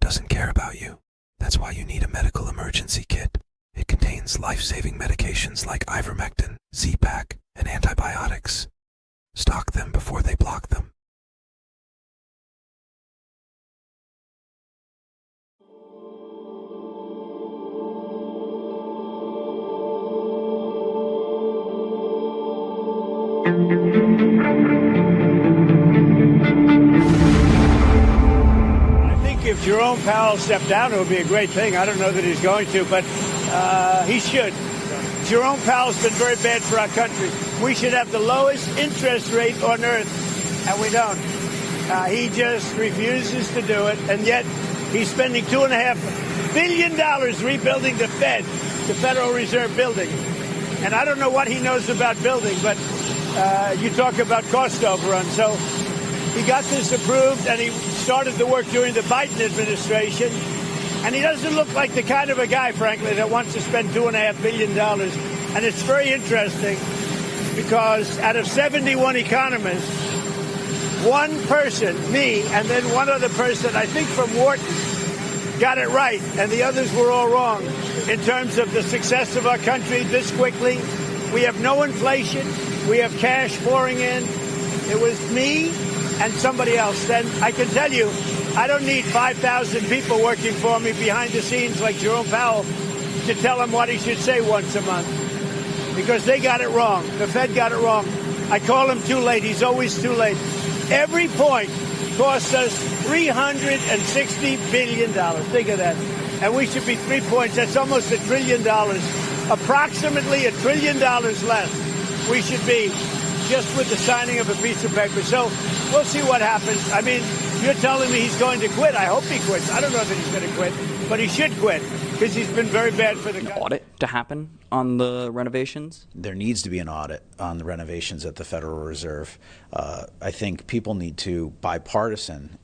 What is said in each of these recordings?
doesn't care about you. That's why you need a medical emergency kit. It contains life-saving medications like ivermectin, Z-Pak, and antibiotics. Stock them before they block them. I think if Jerome Powell stepped down, it would be a great thing. I don't know that he's going to, but he should. Jerome Powell's been very bad for our country. We should have the lowest interest rate on earth, and we don't. He just refuses to do it, and yet he's spending $2.5 billion rebuilding the Fed, the Federal Reserve building. And I don't know what he knows about building, but you talk about cost overrun. So he got this approved, and he started the work during the Biden administration. And he doesn't look like the kind of a guy, frankly, that wants to spend $2.5 billion. And it's very interesting because out of 71 economists, one person, me, and then one other person, I think from Wharton, got it right. And the others were all wrong in terms of the success of our country this quickly. We have no inflation. We have cash pouring in. It was me and somebody else. And I can tell you, I don't need 5,000 people working for me behind the scenes like Jerome Powell to tell him what he should say once a month, because they got it wrong. The Fed got it wrong. I call him too late. He's always too late. Every point costs us $360 billion. Think of that. And we should be 3 points. That's almost $1 trillion. Approximately $1 trillion less we should be just with the signing of a piece of paper. So we'll see what happens. I mean, you're telling me he's going to quit. I hope he quits. I don't know that he's going to quit, but he should quit because he's been very bad for the country. Audit to happen on the renovations? There needs to be an audit on the renovations at the Federal Reserve. I think people need to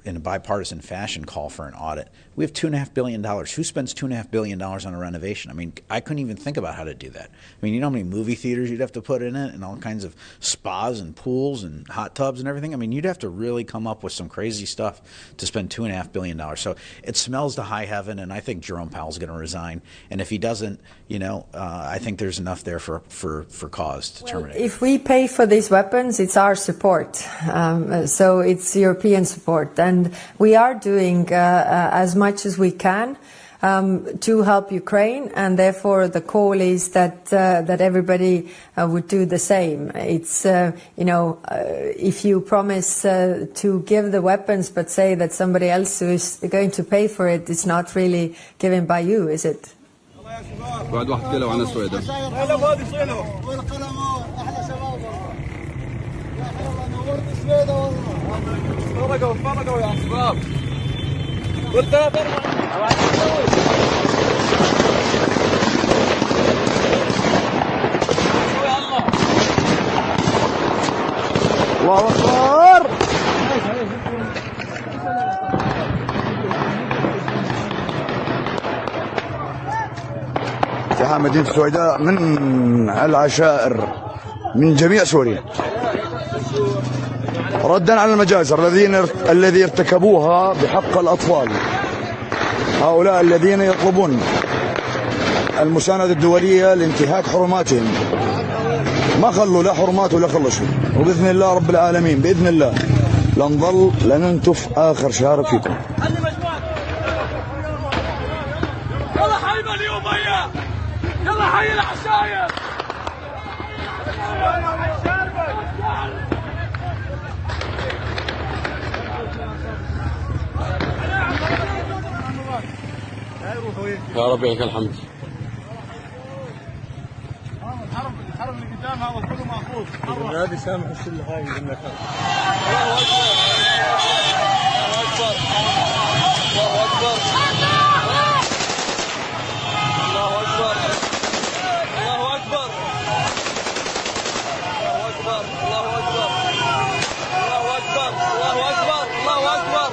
in a bipartisan fashion, call for an audit. We have $2.5 billion. Who spends $2.5 billion on a renovation? I mean, I couldn't even think about how to do that. I mean, you know how many movie theaters you'd have to put in it, and all kinds of spas and pools and hot tubs and everything? I mean, you'd have to really come up with some crazy stuff to spend $2.5 billion. So it smells to high heaven, and I think Jerome Powell's going to resign. And if he doesn't, I think there's enough there for cause to terminate. If we pay for these weapons, it's our support. So it's European support. And we are doing as much as we can to help Ukraine, and therefore the call is that everybody would do the same. It's if you promise to give the weapons but say that somebody else who is going to pay for it, it's not really given by you, is it? بعد 1 كيلو عن السويدة. قلم هذه شنو؟ والقلم احلى شباب. يا حلوة نورت السويدة والله. فرقوا يا شباب. قلت الله أكبر. اتحاد مدينة السويداء من العشائر من جميع سوريا ردا على المجازر الذي ارتكبوها بحق الأطفال. هؤلاء الذين يطلبون المساندة الدولية لانتهاك حرماتهم ما خلوا لا حرمات ولا خلوا شيء، وبإذن الله رب العالمين بإذن الله لنظل لننتف آخر شهر فيكم. يلا حي اليوم هيا، يلا حي العشاير. يا رب لك الحمد. الحرم اللي قدام هذا كله محفوظ. هذه سامح الشله هاي الله اكبر. الله اكبر. الله اكبر. الله اكبر. الله اكبر. الله اكبر. الله اكبر. الله اكبر. الله اكبر.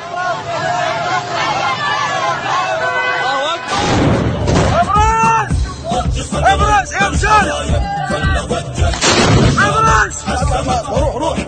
ابرز امشي ابرز روح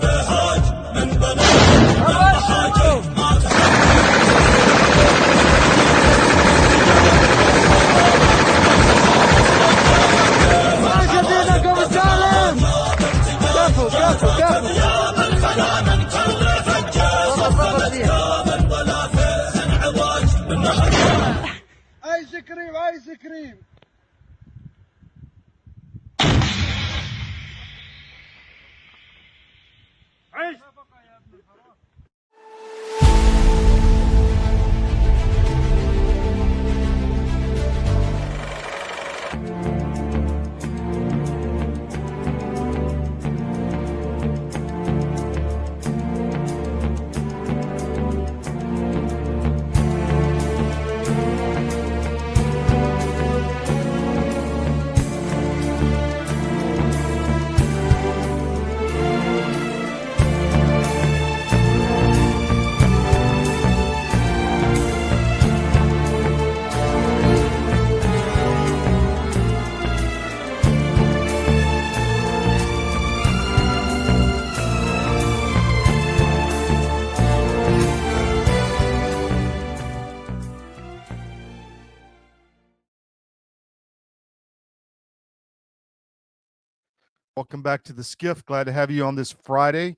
Welcome back to the SCIF. Glad to have you on this Friday.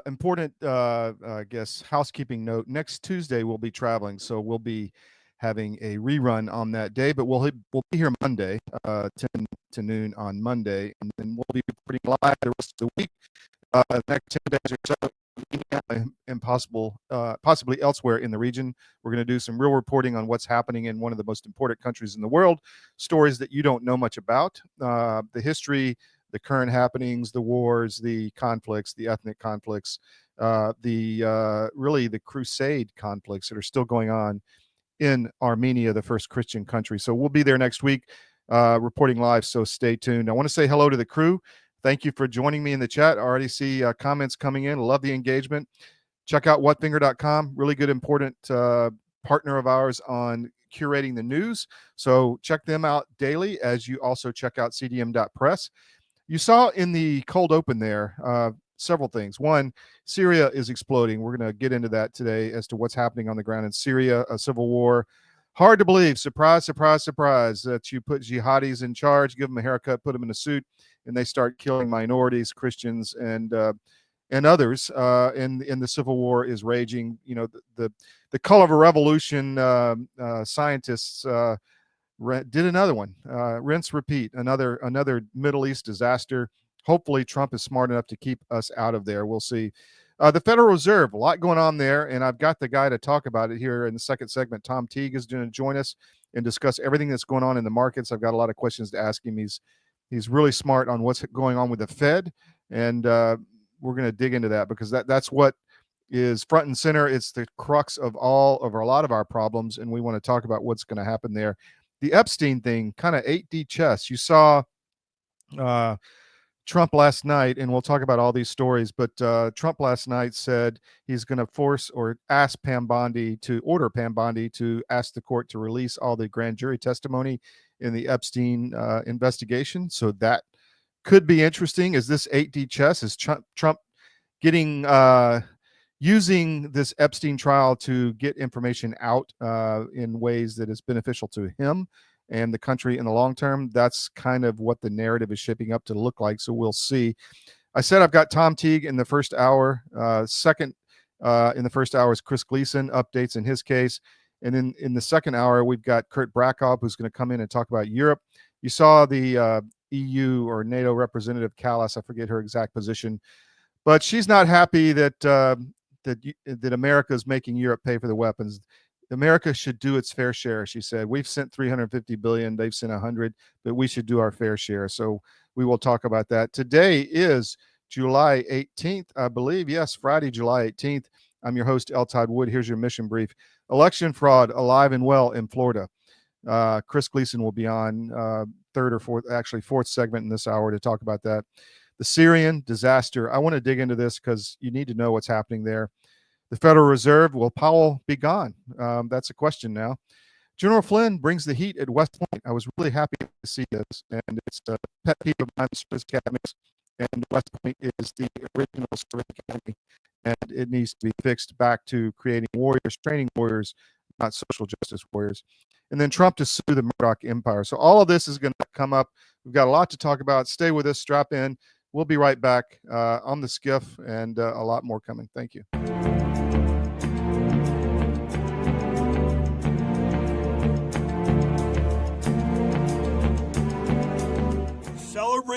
Important, I guess, housekeeping note. Next Tuesday, we'll be traveling, so we'll be having a rerun on that day, but we'll be here Monday, 10 to noon on Monday, and then we'll be reporting live the rest of the week. Next 10 days or so, and possibly elsewhere in the region. We're going to do some real reporting on what's happening in one of the most important countries in the world, stories that you don't know much about, the history, the current happenings, the wars, the conflicts, the ethnic conflicts, really the crusade conflicts that are still going on in Armenia, the first Christian country. So we'll be there next week reporting live, so stay tuned. I want to say hello to the crew. Thank you for joining me in the chat. I already see comments coming in. Love the engagement. Check out whatfinger.com. Really good, important partner of ours on curating the news. So check them out daily as you also check out cdm.press. You saw in the cold open there several things. One, Syria is exploding. We're going to get into that today as to what's happening on the ground in Syria, a civil war. Hard to believe, surprise, surprise, surprise, that you put jihadis in charge, give them a haircut, put them in a suit, and they start killing minorities, Christians, and others. And the civil war is raging. You know, the color of a revolution scientists did another one, rinse, repeat, another Middle East disaster. Hopefully Trump is smart enough to keep us out of there. We'll see. The Federal Reserve, a lot going on there, and I've got the guy to talk about it here in the second segment. Tom Teague is going to join us and discuss everything that's going on in the markets. I've got a lot of questions to ask him. He's really smart on what's going on with the Fed, and we're going to dig into that because that's what is front and center. It's the crux of a lot of our problems, and we want to talk about what's going to happen there. The Epstein thing, kind of 8D chess. You saw Trump last night, and we'll talk about all these stories, but Trump last night said he's going to force or order Pam Bondi to ask the court to release all the grand jury testimony in the Epstein investigation. So that could be interesting. Is this 8D chess? Is Trump getting using this Epstein trial to get information out in ways that is beneficial to him and the country in the long term? That's kind of what the narrative is shaping up to look like. So we'll see. I said I've got Tom Teague in the first hour. Second in the first hour is Chris Gleason, updates in his case. And then in the second hour, we've got Kurt Brackob, who's going to come in and talk about Europe. You saw the EU or NATO representative, Callas, I forget her exact position, but she's not happy that America is making Europe pay for the weapons. America should do its fair share, she said. We've sent $350 billion, they've sent $100, but we should do our fair share. So we will talk about that. Today is July 18th, I believe. Yes, Friday, July 18th. I'm your host, L Todd Wood. Here's your mission brief. Election fraud alive and well in Florida. Chris Gleason will be on fourth segment in this hour to talk about that. The Syrian disaster. I want to dig into this because you need to know what's happening there. The Federal Reserve, will Powell be gone? That's a question now. General Flynn brings the heat at West Point. I was really happy to see this, and it's a pet peeve of mine, service academies, and West Point is the original service academy, and it needs to be fixed back to creating warriors, training warriors, not social justice warriors. And then Trump to sue the Murdoch empire. So all of this is going to come up. We've got a lot to talk about. Stay with us, strap in. We'll be right back on the SCIF, and a lot more coming. Thank you.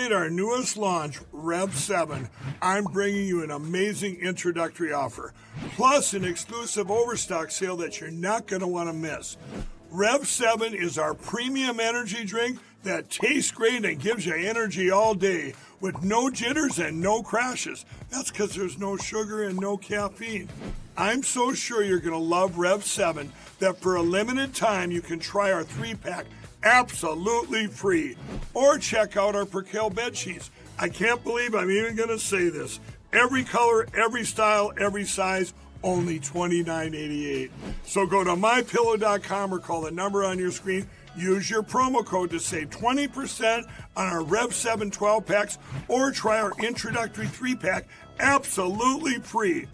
celebrate our newest launch, Rev 7, I'm bringing you an amazing introductory offer, plus an exclusive overstock sale that you're not going to want to miss. Rev 7 is our premium energy drink that tastes great and gives you energy all day with no jitters and no crashes. That's because there's no sugar and no caffeine. I'm so sure you're going to love Rev 7 that for a limited time you can try our 3-pack absolutely free. Or check out our Percale bed sheets. I can't believe I'm even going to say this. Every color, every style, every size, only $29.88. So go to mypillow.com or call the number on your screen. Use your promo code to save 20% on our Rev 7 12-packs or try our introductory 3-pack absolutely free.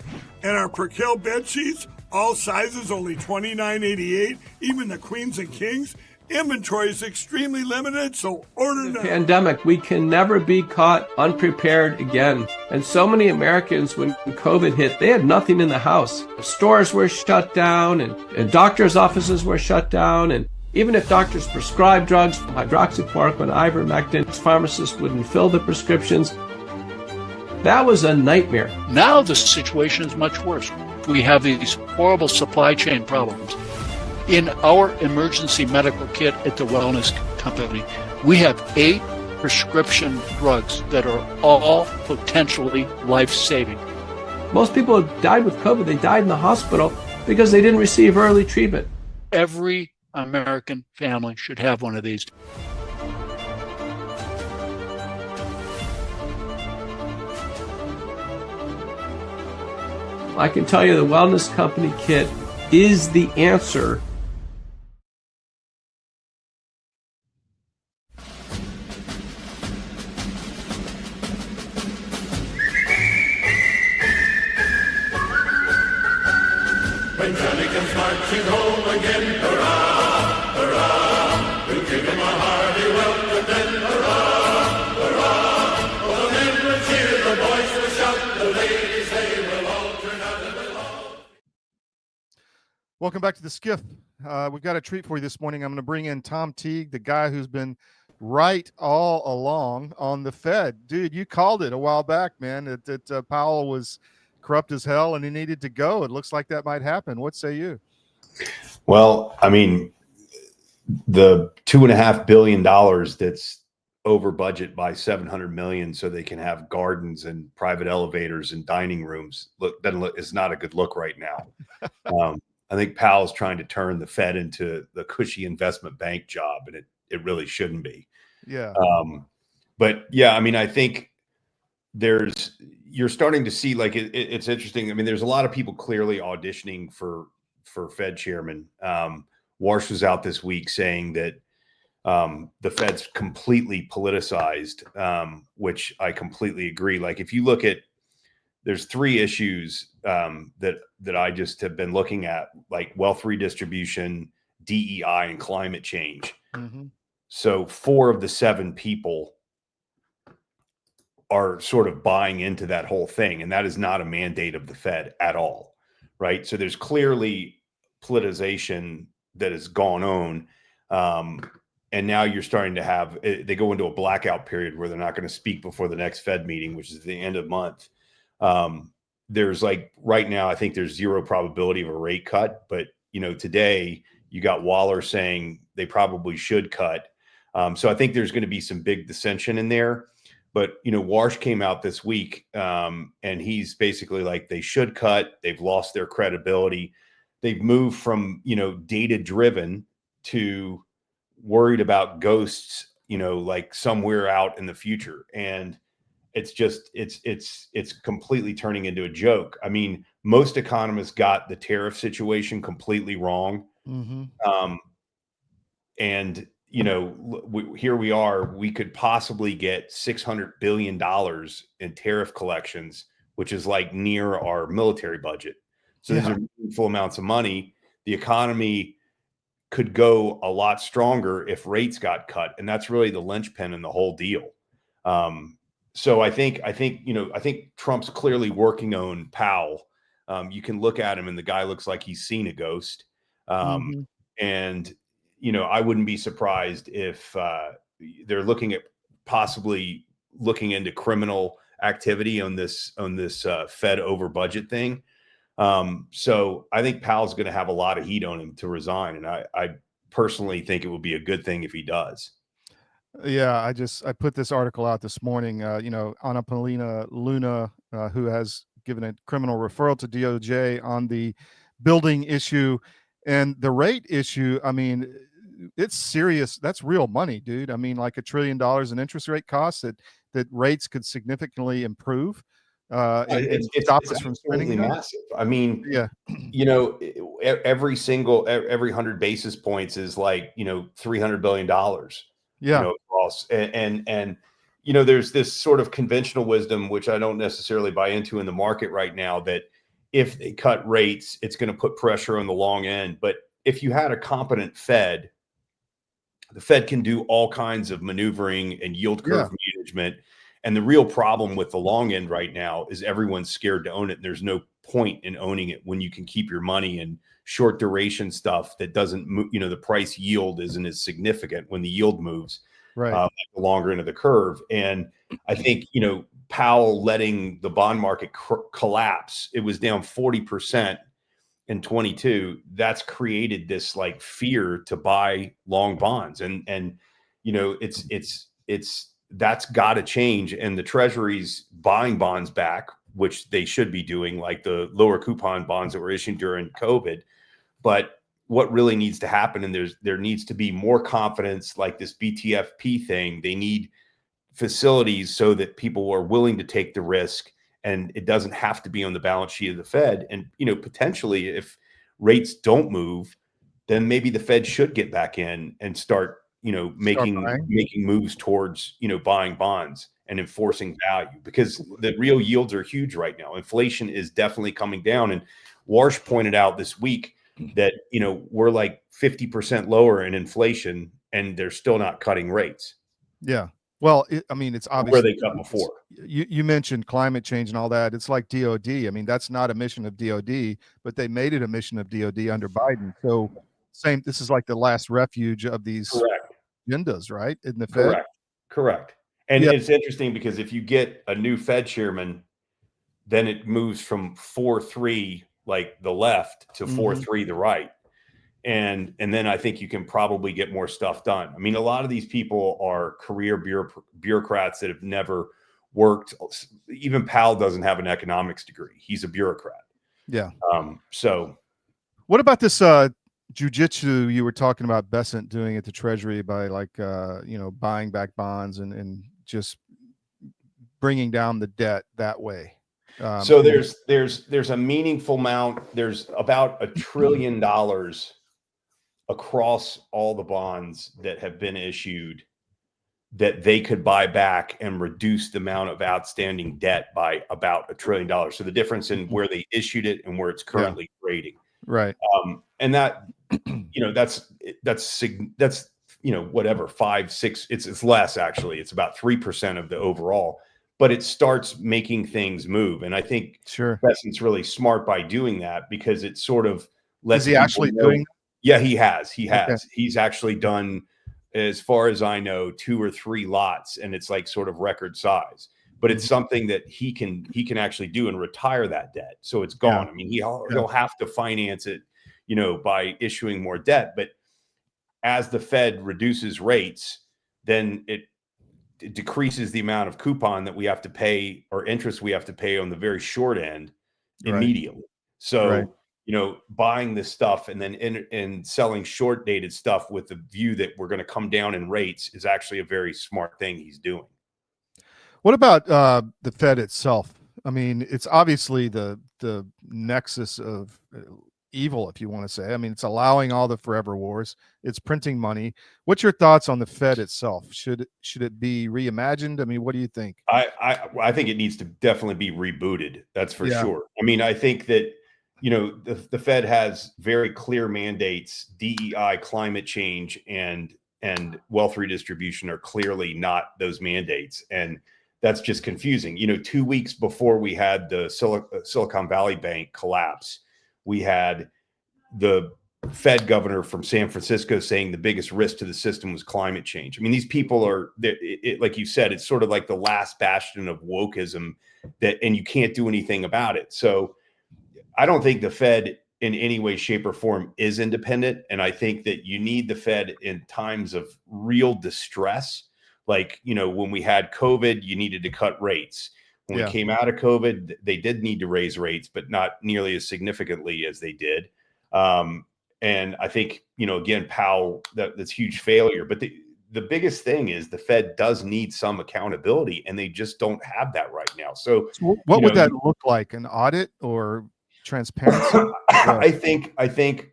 And our Percale bed sheets, all sizes, only $29.88, even the queens and kings. Inventory is extremely limited, so order now. Pandemic, we can never be caught unprepared again. And so many Americans, when COVID hit, they had nothing in the house. Stores were shut down and doctors' offices were shut down. And even if doctors prescribed drugs, hydroxychloroquine, ivermectin, pharmacists wouldn't fill the prescriptions. That was a nightmare. Now the situation is much worse. We have these horrible supply chain problems. In our emergency medical kit at the Wellness Company, we have 8 prescription drugs that are all potentially life-saving. Most people who died with COVID, they died in the hospital because they didn't receive early treatment. Every American family should have one of these. I can tell you the Wellness Company kit is the answer. When Johnny comes marching home again, hurrah, hurrah, we'll give him a hearty welcome then, hurrah, hurrah. Oh, the men will cheer, the boys will shout, the ladies, they will all turn out and will all. Welcome back to the SCIF. We've got a treat for you this morning. I'm going to bring in Tom Teague, the guy who's been right all along on the Fed. Dude, you called it a while back, man, that Powell was corrupt as hell and he needed to go. It looks like that might happen. What say you? Well, I mean, the $2.5 billion that's over budget by 700 million so they can have gardens and private elevators and dining rooms is not a good look right now. I think Powell's trying to turn the Fed into the cushy investment bank job, and it really shouldn't be. Yeah. But yeah, I mean, I think you're starting to see, like, it's interesting. I mean, there's a lot of people clearly auditioning for Fed chairman. Warsh was out this week saying that the Fed's completely politicized, which I completely agree. Like, if you look at, there's 3 issues that I just have been looking at, like wealth redistribution, DEI, and climate change. Mm-hmm. So 4 of the 7 people are sort of buying into that whole thing. And that is not a mandate of the Fed at all. Right. So there's clearly politicization that has gone on. And now you're starting to have, they go into a blackout period where they're not going to speak before the next Fed meeting, which is the end of the month. There's, like, right now, I think there's 0 probability of a rate cut, but, you know, today you got Waller saying they probably should cut. So I think there's going to be some big dissension in there. But, you know, Warsh came out this week and he's basically like, they should cut. They've lost their credibility. They've moved from, you know, data driven to worried about ghosts, you know, like somewhere out in the future. And it's just, it's completely turning into a joke. I mean, most economists got the tariff situation completely wrong. Mm-hmm. And, you know, here we are, we could possibly get $600 billion in tariff collections, which is like near our military budget. So these are meaningful amounts of money. The economy could go a lot stronger if rates got cut. And that's really the linchpin in the whole deal. So I think, you know, I think Trump's clearly working on Powell. You can look at him and the guy looks like he's seen a ghost. And, you know, I wouldn't be surprised if they're looking at possibly looking into criminal activity on this Fed over budget thing. So I think Powell's going to have a lot of heat on him to resign, and I personally think it would be a good thing if he does. Yeah, I put this article out this morning. Anna Paulina Luna, who has given a criminal referral to DOJ on the building issue and the rate issue. I mean, it's serious. That's real money, dude. I mean, like $1 trillion in interest rate costs that rates could significantly improve. It's stop us from spending that. massive. I mean, Yeah. Every 100 basis points is like, $300 billion. Yeah. Across. And there's this sort of conventional wisdom, which I don't necessarily buy into in the market right now, that if they cut rates, it's going to put pressure on the long end. But if you had a competent Fed, the Fed can do all kinds of maneuvering and yield curve management. And the real problem with the long end right now is everyone's scared to own it. There's no point in owning it when you can keep your money in short duration stuff that doesn't move. The price yield isn't as significant when the yield moves, right, at the longer end of the curve. And I think, Powell letting the bond market collapse, it was down 40% in 22. That's created this like fear to buy long bonds. And that's got to change. And the Treasury's buying bonds back, which they should be doing, like the lower coupon bonds that were issued during COVID. But what really needs to happen, and there needs to be more confidence, like this BTFP thing. They need facilities so that people are willing to take the risk, and it doesn't have to be on the balance sheet of the Fed. And, potentially if rates don't move, then maybe the Fed should get back in and start making moves towards, buying bonds and enforcing value, because the real yields are huge right now. Inflation is definitely coming down. And Warsh pointed out this week that, we're like 50% lower in inflation and they're still not cutting rates. Yeah. Well, it's obvious where they cut before. You mentioned climate change and all that. It's like DOD. I mean, that's not a mission of DOD, but they made it a mission of DOD under Biden. So this is like the last refuge of these agendas, right? In the Fed. Correct. And it's interesting because if you get a new Fed chairman, then it moves from 4-3, like the left, to 4-3, the right. And then I think you can probably get more stuff done. I mean, a lot of these people are career bureaucrats that have never worked. Even Powell doesn't have an economics degree. He's a bureaucrat. Yeah. So what about this jujitsu you were talking about Besant doing at the Treasury by buying back bonds and just bringing down the debt that way? So there's a meaningful amount. There's about $1 trillion across all the bonds that have been issued that they could buy back and reduce the amount of outstanding debt by about $1 trillion. So the difference in where they issued it and where it's currently trading. Right. And that, that's whatever, 5, 6, it's less actually. It's about 3% of the overall, but it starts making things move. And I think Besant's really smart by doing that, because it sort of lets. Is he actually doing? Yeah, he has. Okay. He's actually done, as far as I know, 2 or 3 lots, and it's like sort of record size. But it's something that he can actually do and retire that debt. So it's gone. Yeah. I mean, he'll have to finance it, by issuing more debt. But as the Fed reduces rates, then it decreases the amount of coupon that we have to pay, or interest we have to pay on the very short end immediately. So, buying this stuff and then selling short dated stuff with the view that we're going to come down in rates is actually a very smart thing he's doing. What about the Fed itself? I mean, it's obviously the nexus of evil, if you want to say. I mean, it's allowing all the forever wars. It's printing money. What's your thoughts on the Fed itself? Should it be reimagined? I mean, what do you think? I think it needs to definitely be rebooted. That's for sure. I mean, I think that the Fed has very clear mandates. DEI, climate change, and wealth redistribution are clearly not those mandates, and that's just confusing. 2 weeks before we had the Silicon Valley Bank collapse, we had the Fed governor from San Francisco saying the biggest risk to the system was climate change. I mean, these people are, like you said, it's sort of like the last bastion of wokeism and you can't do anything about it. So I don't think the Fed in any way, shape, or form is independent. And I think that you need the Fed in times of real distress. Like, when we had COVID, you needed to cut rates. When we came out of COVID, they did need to raise rates, but not nearly as significantly as they did. And I think, again, Powell, that's huge failure. But the biggest thing is the Fed does need some accountability, and they just don't have that right now. So what would that look like? An audit or transparency? I think,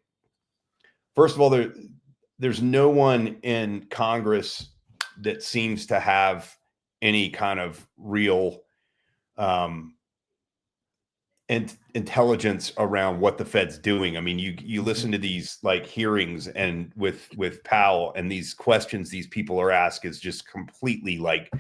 first of all, there's no one in Congress that seems to have any kind of real and intelligence around what the Fed's doing. I mean, you listen to these like hearings and with Powell, and these questions these people are asked is just completely like,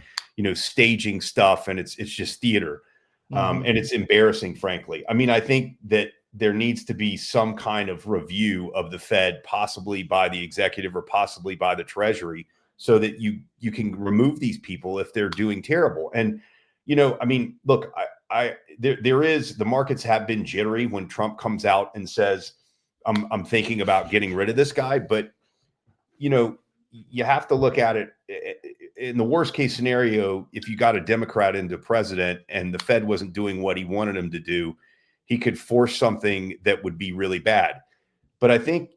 staging stuff, and it's just theater. And it's embarrassing, frankly. I mean, I think that there needs to be some kind of review of the Fed, possibly by the executive or possibly by the Treasury, so that you can remove these people if they're doing terrible. And, I mean, look, the markets have been jittery when Trump comes out and says, I'm thinking about getting rid of this guy. But, you have to look at it in the worst case scenario. If you got a Democrat into president and the Fed wasn't doing what he wanted him to do, he could force something that would be really bad. But I think,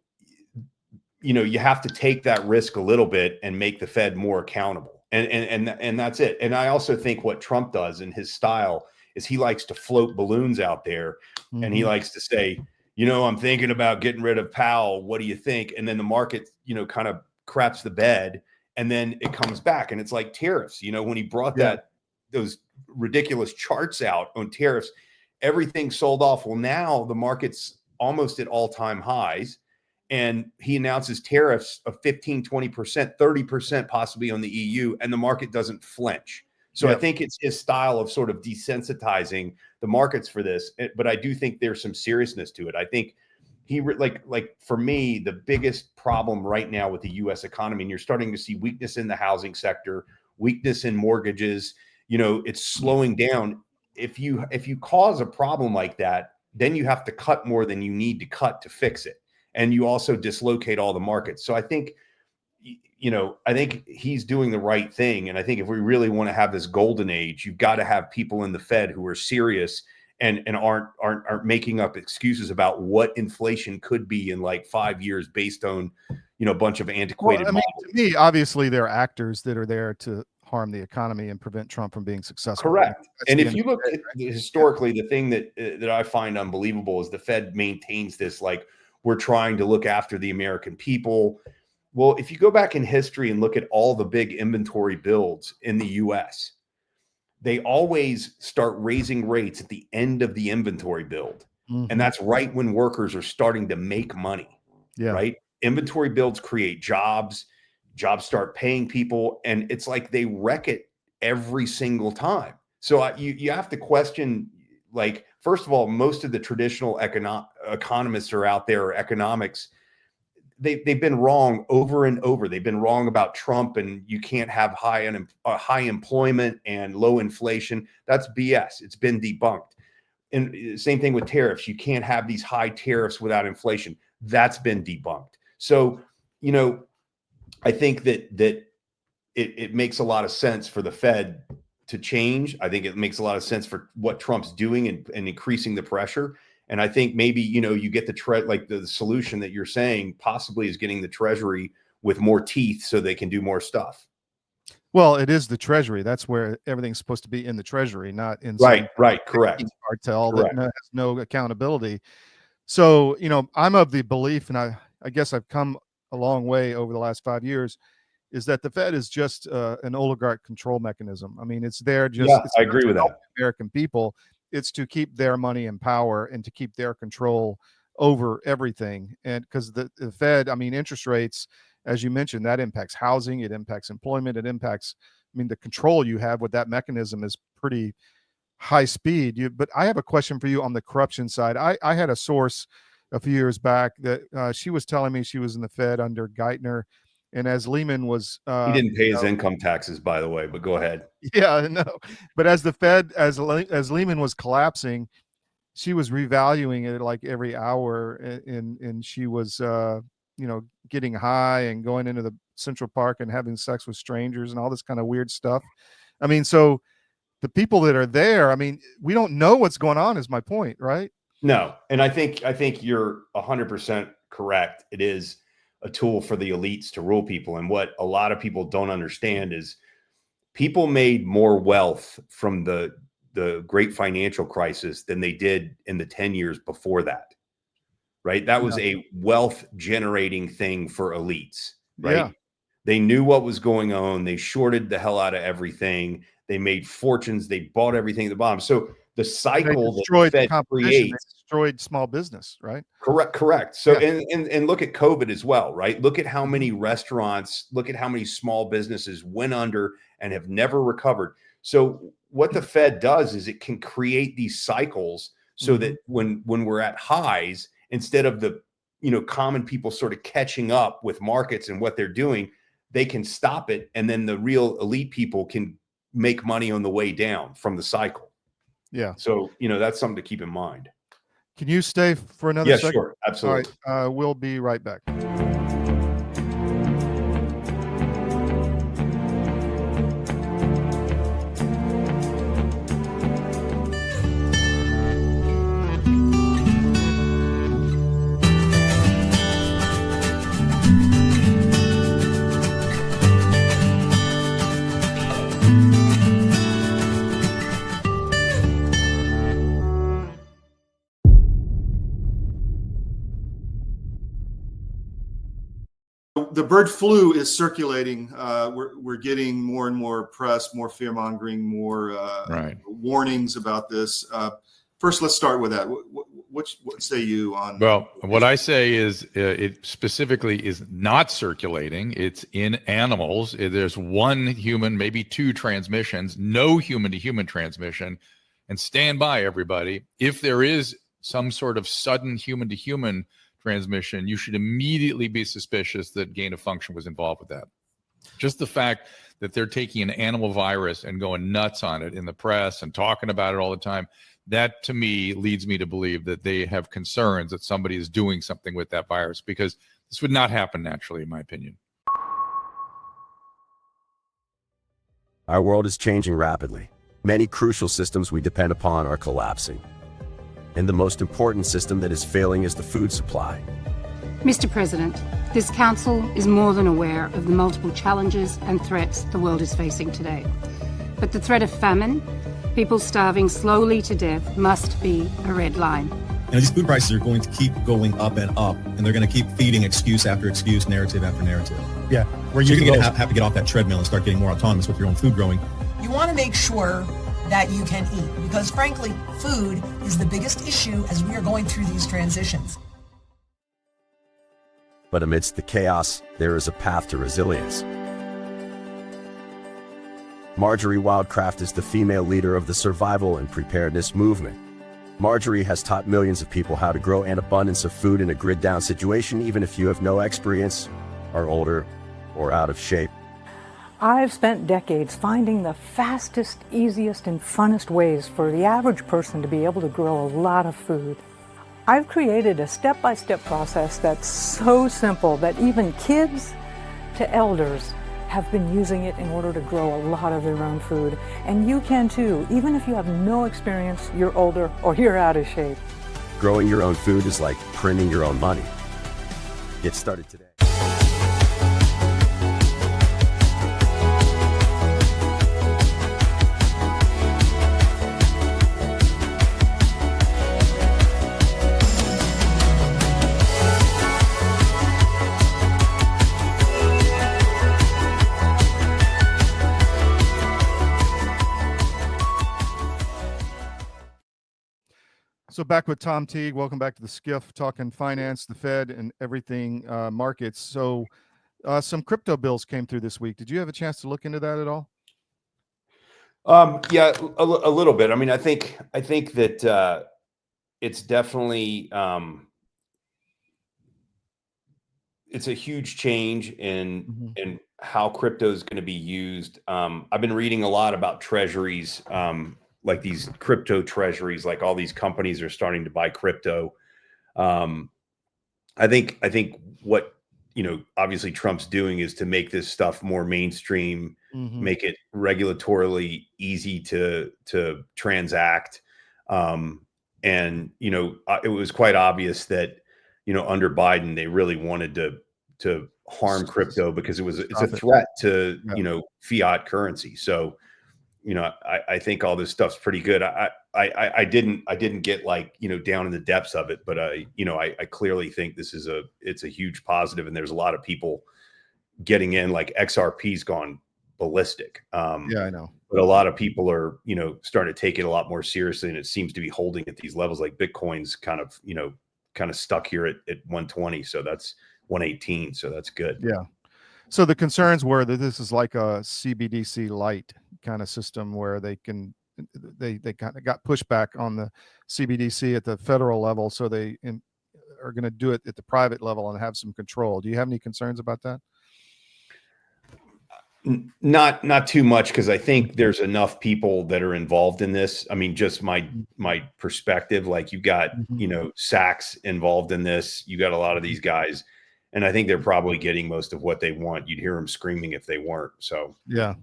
you have to take that risk a little bit and make the Fed more accountable. And that's it. And I also think what Trump does in his style is he likes to float balloons out there, and he likes to say, I'm thinking about getting rid of Powell. What do you think? And then the market, kind of craps the bed, and then it comes back. And it's like tariffs, when he brought those ridiculous charts out on tariffs, everything sold off. Well, now the market's almost at all-time highs, and he announces tariffs of 15, 20%, 30% possibly on the EU, and the market doesn't flinch. So I think it's his style of sort of desensitizing the markets for this. But I do think there's some seriousness to it. I think like for me, the biggest problem right now with the U.S. economy, and you're starting to see weakness in the housing sector, weakness in mortgages, it's slowing down. If you cause a problem like that, then you have to cut more than you need to cut to fix it. And you also dislocate all the markets. So I think, I think he's doing the right thing. And I think if we really want to have this golden age, you've got to have people in the Fed who are serious and aren't making up excuses about what inflation could be in like 5 years based on, a bunch of antiquated models. To me, obviously, they're actors that are there to harm the economy and prevent Trump from being successful. Correct. And if you look at historically, the thing that I find unbelievable is the Fed maintains this, like, we're trying to look after the American people. Well, if you go back in history and look at all the big inventory builds in the US, they always start raising rates at the end of the inventory build. And that's right when workers are starting to make money, right? Inventory builds create jobs start paying people, and it's like they wreck it every single time. So you have to question, like, first of all, most of the traditional economists are out there, or economics, they've been wrong over and over. They've been wrong about Trump, and you can't have high employment and low inflation. That's BS. It's been debunked. And same thing with tariffs. You can't have these high tariffs without inflation. That's been debunked. So, I think that it makes a lot of sense for the Fed to change. I think it makes a lot of sense for what Trump's doing and increasing the pressure. And I think maybe, you get the solution that you're saying possibly is getting the Treasury with more teeth so they can do more stuff. Well, it is the Treasury. That's where everything's supposed to be, in the Treasury, not in right. Correct. Cartel that has no accountability. So, I'm of the belief, and I guess I've come a long way over the last 5 years, is that the Fed is just an oligarch control mechanism. I mean, it's there just I agree with that. American people. It's to keep their money in power and to keep their control over everything. And because the Fed, I mean, interest rates, as you mentioned, that impacts housing, it impacts employment, it impacts, the control you have with that mechanism is pretty high speed. But I have a question for you on the corruption side. I had a source a few years back that she was telling me she was in the Fed under Gettr, and as Lehman was, he didn't pay his income taxes, by the way. But go ahead. Yeah, no. But as the Fed, as Lehman was collapsing, she was revaluing it like every hour, and she was, getting high and going into the Central Park and having sex with strangers and all this kind of weird stuff. I mean, so the people that are there, I mean, we don't know what's going on is my point, right? No. And I think you're 100% correct. It is a tool for the elites to rule people. And what a lot of people don't understand is people made more wealth from the great financial crisis than they did in the 10 years before that. Right. That was a wealth generating thing for elites. Right. Yeah. They knew what was going on. They shorted the hell out of everything. They made fortunes. They bought everything at the bottom. So the cycle that the Fed creates, they destroyed small business, right? Correct. So, and look at COVID as well, right? Look at how many restaurants, look at how many small businesses went under and have never recovered. So what the Fed does is it can create these cycles so that when we're at highs, instead of the, common people sort of catching up with markets and what they're doing, they can stop it. And then the real elite people can make money on the way down from the cycle. Yeah. So, that's something to keep in mind. Can you stay for another second? Sure. Absolutely. All right. We'll be right back. The bird flu is circulating. We're getting more and more press, more fear mongering, more warnings about this. First, let's start with that. What say you on? Well, what I say is it specifically is not circulating. It's in animals. There's one human, maybe two transmissions, no human-to-human transmission. And stand by, everybody. If there is some sort of sudden human-to-human transmission, you should immediately be suspicious that gain of function was involved with that. Just the fact that they're taking an animal virus and going nuts on it in the press and talking about it all the time, that to me leads me to believe that they have concerns that somebody is doing something with that virus, because this would not happen naturally, in my opinion. Our world is changing rapidly. Many crucial systems we depend upon are collapsing. And the most important system that is failing is the food supply. Mr. President, this Council is more than aware of the multiple challenges and threats the world is facing today. But the threat of famine, people starving slowly to death, must be a red line. These food prices are going to keep going up and up, and they're going to keep feeding excuse after excuse, narrative after narrative. Yeah. Where you're going to have to get off that treadmill and start getting more autonomous with your own food growing. You want to make sure that you can eat, because frankly, food is the biggest issue as we are going through these transitions. But amidst the chaos, there is a path to resilience. Marjorie Wildcraft is the female leader of the survival and preparedness movement. Marjorie has taught millions of people how to grow an abundance of food in a grid-down situation, even if you have no experience, are older, or out of shape. I've spent decades finding the fastest, easiest, and funnest ways for the average person to be able to grow a lot of food. I've created a step-by-step process that's so simple that even kids to elders have been using it in order to grow a lot of their own food. And you can too, even if you have no experience, you're older, or you're out of shape. Growing your own food is like printing your own money. Get started today. So back with Tom Teague. Welcome back to the SCIF, talking finance, the Fed, and everything markets. So some crypto bills came through this week. Did you have a chance to look into that at all? Yeah, a little bit. I mean, I think that it's definitely it's a huge change in how crypto is going to be used. I've been reading a lot about treasuries, like these crypto treasuries, like all these companies are starting to buy crypto. I think what, obviously Trump's doing is to make this stuff more mainstream, make it regulatorily easy to transact. And, it was quite obvious that, under Biden, they really wanted to harm crypto because it's a threat to, fiat currency. So, I think all this stuff's pretty good. I didn't get down in the depths of it, but I clearly think it's a huge positive, and there's a lot of people getting in. Like XRP's gone ballistic. Yeah, I know. But a lot of people are, starting to take it a lot more seriously, and it seems to be holding at these levels. Like Bitcoin's kind of stuck here at 120, so that's 118, so that's good. Yeah. So the concerns were that this is like a CBDC light kind of system where they kind of got pushback on the CBDC at the federal level, so they are going to do it at the private level and have some control. Do you have any concerns about that? Not too much, because I think there's enough people that are involved in this. I mean, just my perspective, like you got, Sachs involved in this. You got a lot of these guys, and I think they're probably getting most of what they want. You'd hear them screaming if they weren't. So yeah.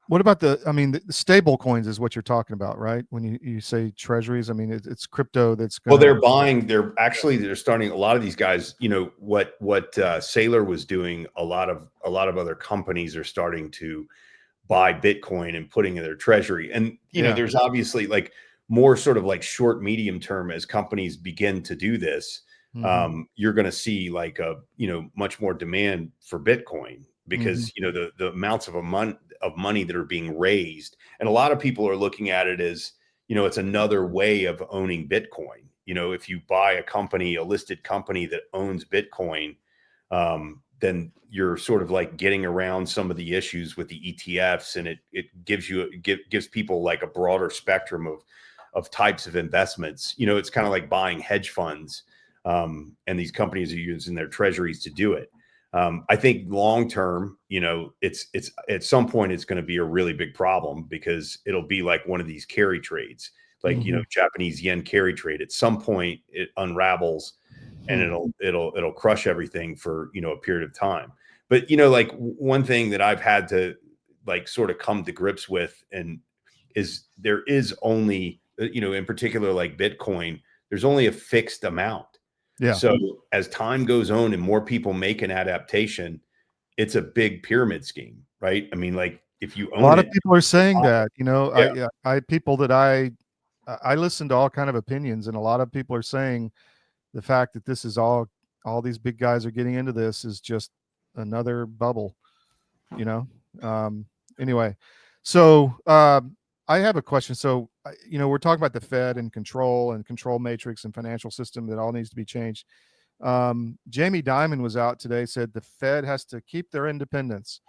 What about the stable coins is what you're talking about, right? When you say treasuries, I mean, it's crypto that's well, they're starting, a lot of these guys, what Saylor was doing, a lot of other companies are starting to buy Bitcoin and putting in their treasury. And, there's obviously like more sort of like short, medium term, as companies begin to do this, you're going to see like much more demand for Bitcoin, because, the amounts of money that are being raised. And a lot of people are looking at it as, it's another way of owning Bitcoin. If you buy a listed company that owns Bitcoin, then you're sort of like getting around some of the issues with the ETFs, and it gives people like a broader spectrum of types of investments. It's kind of like buying hedge funds, and these companies are using their treasuries to do it. I think long term, it's at some point it's going to be a really big problem, because it'll be like one of these carry trades, like Japanese yen carry trade. At some point, it unravels, and it'll crush everything for a period of time. But like one thing that I've had to like sort of come to grips with, and is there is only in particular like Bitcoin, there's only a fixed amount. Yeah. So as time goes on and more people make an adaptation, it's a big pyramid scheme, right? I mean, like if you own a lot of people are saying that, Yeah. I listen to all kind of opinions, and a lot of people are saying the fact that this is all these big guys are getting into this is just another bubble, anyway. So I have a question. So, we're talking about the Fed and control matrix and financial system that all needs to be changed. Jamie Dimon was out today, said the Fed has to keep their independence,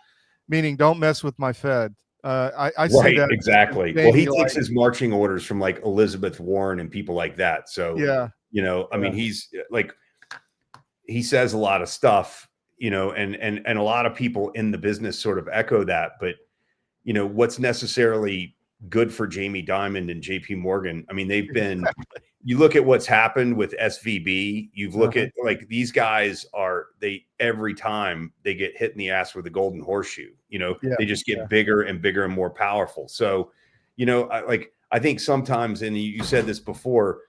meaning don't mess with my Fed. I say that exactly. Well, he takes his marching orders from like Elizabeth Warren and people like that. So, yeah, I mean, he's like, he says a lot of stuff, and a lot of people in the business sort of echo that. But, what's necessarily good for Jamie Dimon and JP Morgan. I mean, they've been, you look at what's happened with SVB, you've look at like these guys every time they get hit in the ass with a golden horseshoe, they just get bigger and bigger and more powerful. So, I think sometimes, and you said this before,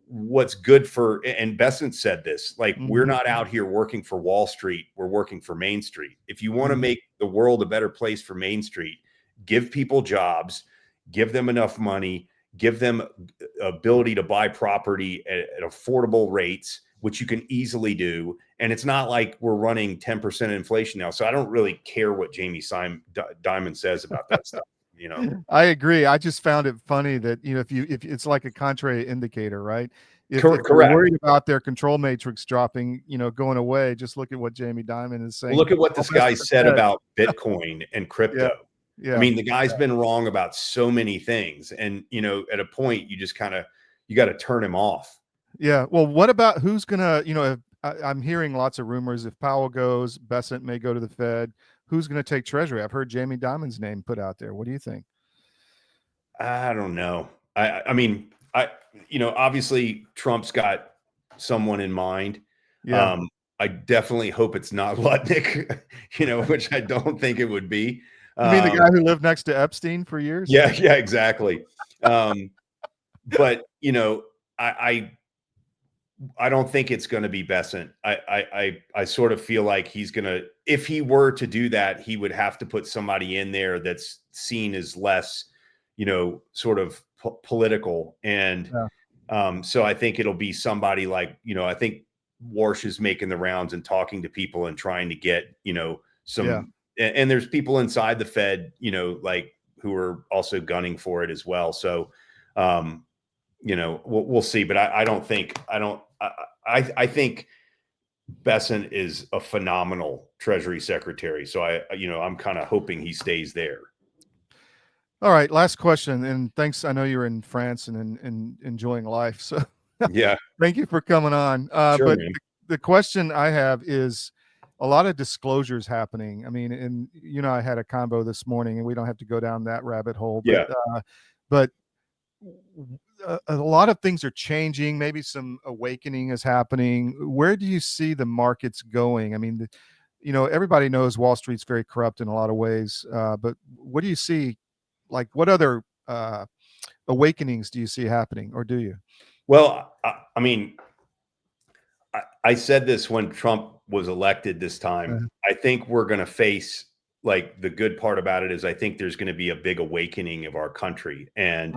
what's good for, and Besant said this, like, we're not out here working for Wall Street. We're working for Main Street. If you want to make the world a better place for Main Street, give people jobs, give them enough money, give them ability to buy property at affordable rates, which you can easily do. And it's not like we're running 10% inflation now. So I don't really care what Jamie Dimon says about that stuff. I agree. I just found it funny that, if it's like a contrary indicator, right? If Correct. you're worried about their control matrix dropping, going away, just look at what Jamie Dimon is saying. Look at what this guy said about Bitcoin and crypto. Yeah. I mean, the guy's been wrong about so many things. And, at a point, you just you got to turn him off. Yeah. Well, what about who's going to, I'm hearing lots of rumors. If Powell goes, Bessent may go to the Fed. Who's going to take Treasury? I've heard Jamie Dimon's name put out there. What do you think? I don't know. I mean, obviously Trump's got someone in mind. Yeah. I definitely hope it's not Lutnick, which I don't think it would be. You mean the guy who lived next to Epstein for years? Yeah, exactly. But I don't think it's going to be Bessent. I sort of feel like he's going to, if he were to do that, he would have to put somebody in there that's seen as less, sort of political. And so I think it'll be somebody like, I think Warsh is making the rounds and talking to people and trying to get, some, and there's people inside the Fed, like who are also gunning for it as well. So, we'll see, but I think Bessent is a phenomenal Treasury Secretary. So I'm kind of hoping he stays there. All right. Last question. And thanks. I know you're in France and enjoying life. So yeah, thank you for coming on. Sure, but man. the question I have is a lot of disclosures happening. I mean, and I had a combo this morning, and we don't have to go down that rabbit hole, but a lot of things are changing. Maybe some awakening is happening. Where do you see the markets going? I mean, everybody knows Wall Street's very corrupt in a lot of ways, but what do you see? Like, what other awakenings do you see happening, or do you? Well, I mean, I said this when Trump was elected this time. I think we're going to face, like, the good part about it is I think there's going to be a big awakening of our country. And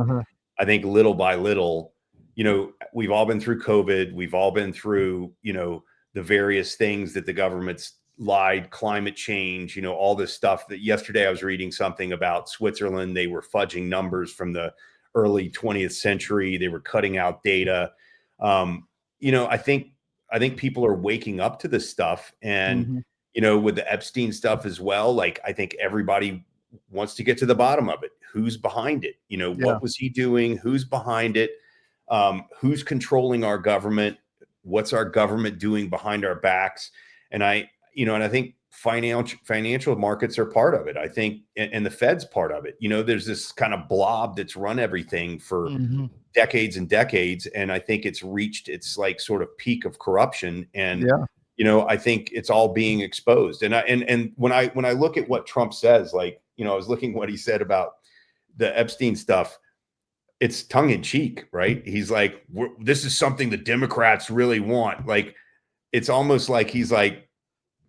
I think little by little, we've all been through COVID. We've all been through, the various things that the government's lied, climate change, all this stuff. That yesterday I was reading something about Switzerland. They were fudging numbers from the early 20th century. They were cutting out data. I think people are waking up to this stuff, and with the Epstein stuff as well. Like, I think everybody wants to get to the bottom of it. Who's behind it? What was he doing? Who's behind it? Who's controlling our government? What's our government doing behind our backs? And I think financial markets are part of it. I think, and the Fed's part of it. There's this kind of blob that's run everything for decades and decades. And I think it's reached its like sort of peak of corruption. And, I think it's all being exposed. And when I look at what Trump says, like, I was looking what he said about the Epstein stuff. It's tongue in cheek, right? He's like, this is something the Democrats really want. Like, it's almost like he's like,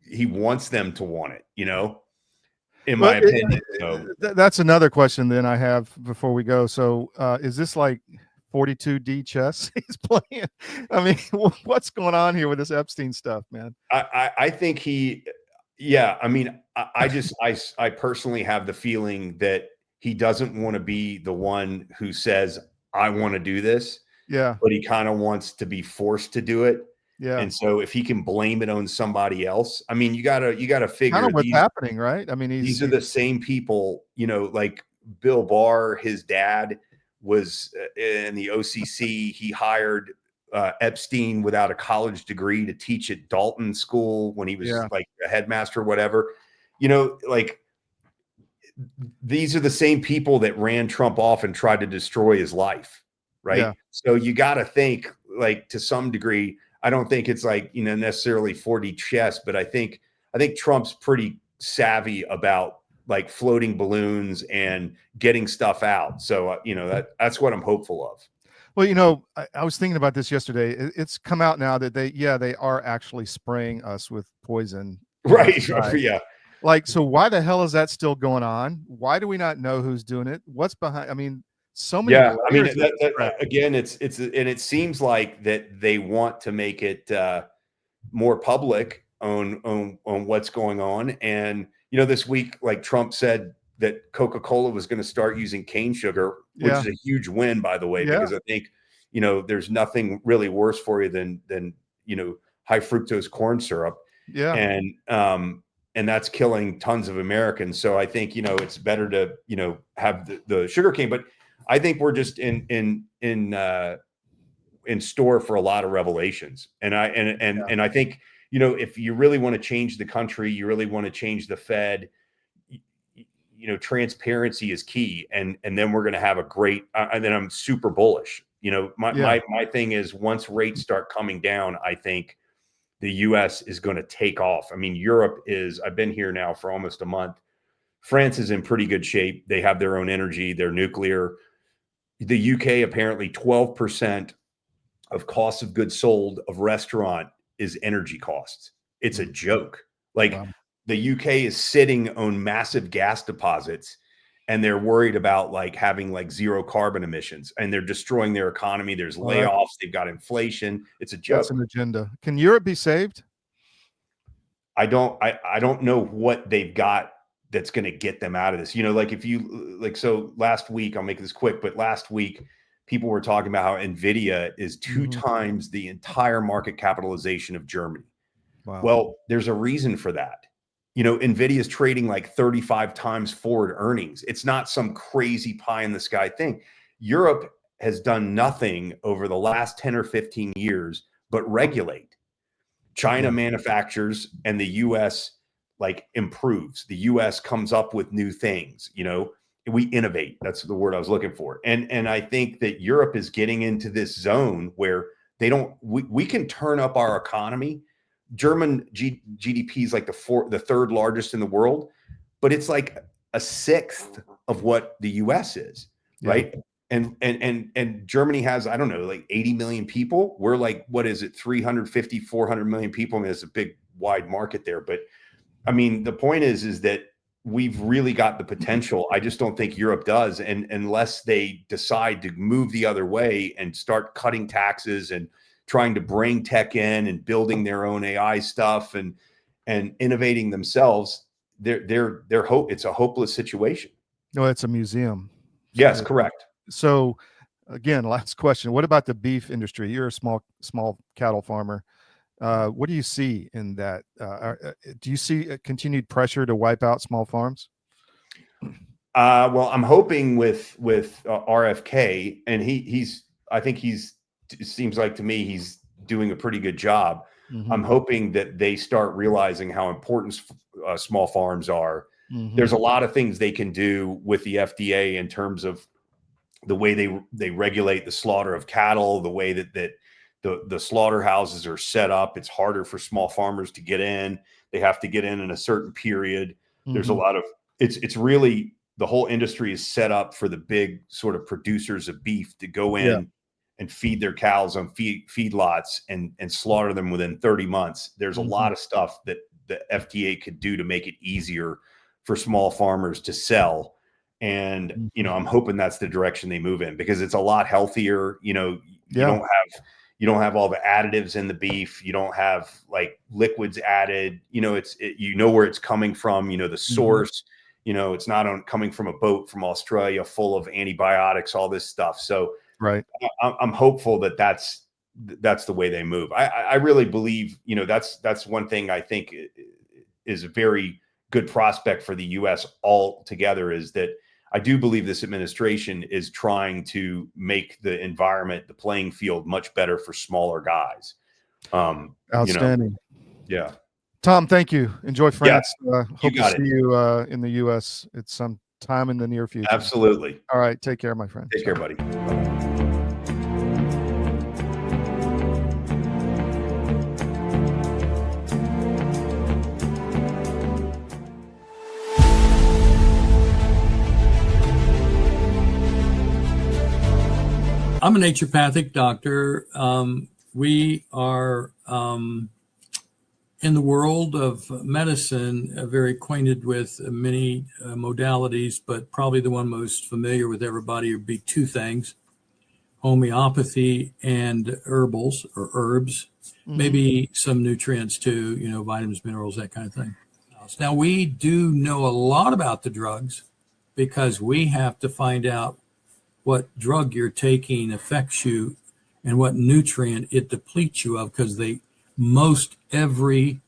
he wants them to want it, in my opinion. That's another question then I have before we go. So is this like 42D chess he's playing? I mean, what's going on here with this Epstein stuff, man? I think I mean, I personally have the feeling that he doesn't want to be the one who says, I want to do this. Yeah. But he kind of wants to be forced to do it. Yeah. And so if he can blame it on somebody else, I mean, you gotta figure kind of what's happening, right? I mean, these are the same people, like Bill Barr, his dad was in the OCC. He hired Epstein without a college degree to teach at Dalton School when he was like a headmaster or whatever. Like, these are the same people that ran Trump off and tried to destroy his life, right? Yeah. So you got to think, like, to some degree, I don't think it's like, necessarily 4D chess, but I think Trump's pretty savvy about like floating balloons and getting stuff out. So, that's what I'm hopeful of. Well, I was thinking about this yesterday. It's come out now that they are actually spraying us with poison. Right. Yeah. Like, so why the hell is that still going on? Why do we not know who's doing it? What's behind? I mean, so many. Yeah. I mean, again, it seems like that they want to make it more public on what's going on. And, this week, like, Trump said that Coca-Cola was going to start using cane sugar, which is a huge win, by the way, because I think, there's nothing really worse for you than high fructose corn syrup. Yeah. And that's killing tons of Americans. So I think, it's better to, have the sugar cane, but I think we're just in in store for a lot of revelations. And I think, you know, if you really want to change the country, you really want to change the Fed, you know, transparency is key. And then we're going to have a great, and then I'm super bullish. You know, my thing is, once rates start coming down, I think the US is going to take off. I mean, Europe is, I've been here now for almost a month. France is in pretty good shape. They have their own energy, they're nuclear. The UK, apparently 12% of cost of goods sold of restaurant is energy costs. It's a joke. Like, the UK is sitting on massive gas deposits, and they're worried about like having like zero carbon emissions, and they're destroying their economy. There's layoffs. They've got inflation. It's a joke. That's an agenda. Can Europe be saved? I don't know what they've got that's going to get them out of this. You know, like if you like, so last week, I'll make this quick, but last week people were talking about how NVIDIA is 2 times the entire market capitalization of Germany. Wow. Well, there's a reason for that. You know, NVIDIA is trading like 35 times forward earnings. It's not some crazy pie in the sky thing. Europe has done nothing over the last 10 or 15 years but regulate. China manufactures, and the US like improves. The US comes up with new things. You know, we innovate. That's the word I was looking for. And I think that Europe is getting into this zone where they don't, we can turn up our economy. German GDP is like the third largest in the world, but it's like a sixth of what the US is, right? And Germany has, I don't know, like 80 million people. We're like, what is it? 350, 400 million people. I mean, it's a big, wide market there. But I mean, the point is that we've really got the potential. I just don't think Europe does. And unless they decide to move the other way and start cutting taxes and trying to bring tech in and building their own AI stuff and innovating themselves, it's a hopeless situation. No, it's a museum. Yes, correct. So again, last question. What about the beef industry? You're a small cattle farmer. What do you see in that? Do you see a continued pressure to wipe out small farms? Well, I'm hoping with RFK, and it seems like to me he's doing a pretty good job. I'm hoping that they start realizing how important small farms are. There's a lot of things they can do with the FDA in terms of the way they regulate the slaughter of cattle, the way that the slaughterhouses are set up. It's harder for small farmers to get in. They have to get in a certain period. There's a lot of, it's really, the whole industry is set up for the big sort of producers of beef to go in and feed their cows on feedlots and slaughter them within 30 months. There's a lot of stuff that the FDA could do to make it easier for small farmers to sell. And, you know, I'm hoping that's the direction they move in, because it's a lot healthier. You know, you don't have all the additives in the beef. You don't have like liquids added. You know, you know where it's coming from. You know, the source. You know, it's not coming from a boat from Australia full of antibiotics, all this stuff. So I'm hopeful that that's the way they move. I really believe, you know, that's one thing I think is a very good prospect for the U.S. altogether, is that I do believe this administration is trying to make the environment, the playing field, much better for smaller guys. Outstanding. You know, yeah. Tom, thank you. Enjoy France. Hope to see you in the U.S. at some time in the near future. Absolutely. All right. Take care, my friend. Take care, buddy. I'm a naturopathic doctor. We are in the world of medicine very acquainted with many modalities, but probably the one most familiar with everybody would be 2 things: homeopathy and herbs, maybe some nutrients too, you know, vitamins, minerals, that kind of thing. Now, we do know a lot about the drugs because we have to find out what drug you're taking affects you and what nutrient it depletes you of, because most every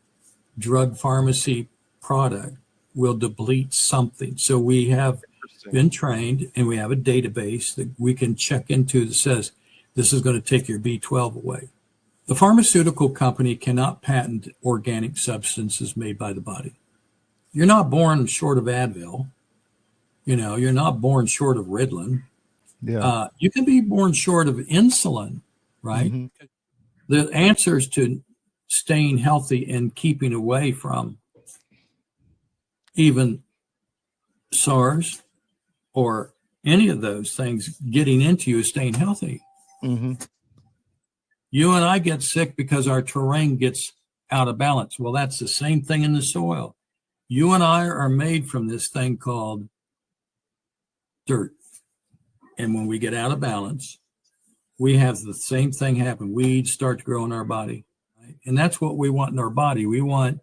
drug pharmacy product will deplete something. So we have been trained, and we have a database that we can check into that says This is going to take your B12 away. The pharmaceutical company cannot patent organic substances made by the body. You're not born short of Advil. You're not born short of Ritalin. Yeah. You can be born short of insulin, right? Mm-hmm. The answers to staying healthy and keeping away from even SARS or any of those things getting into you is staying healthy. Mm-hmm. You and I get sick because our terrain gets out of balance. Well, that's the same thing in the soil. You and I are made from this thing called dirt. And when we get out of balance, we have the same thing happen. Weeds start to grow in our body. Right? And that's what we want in our body. We want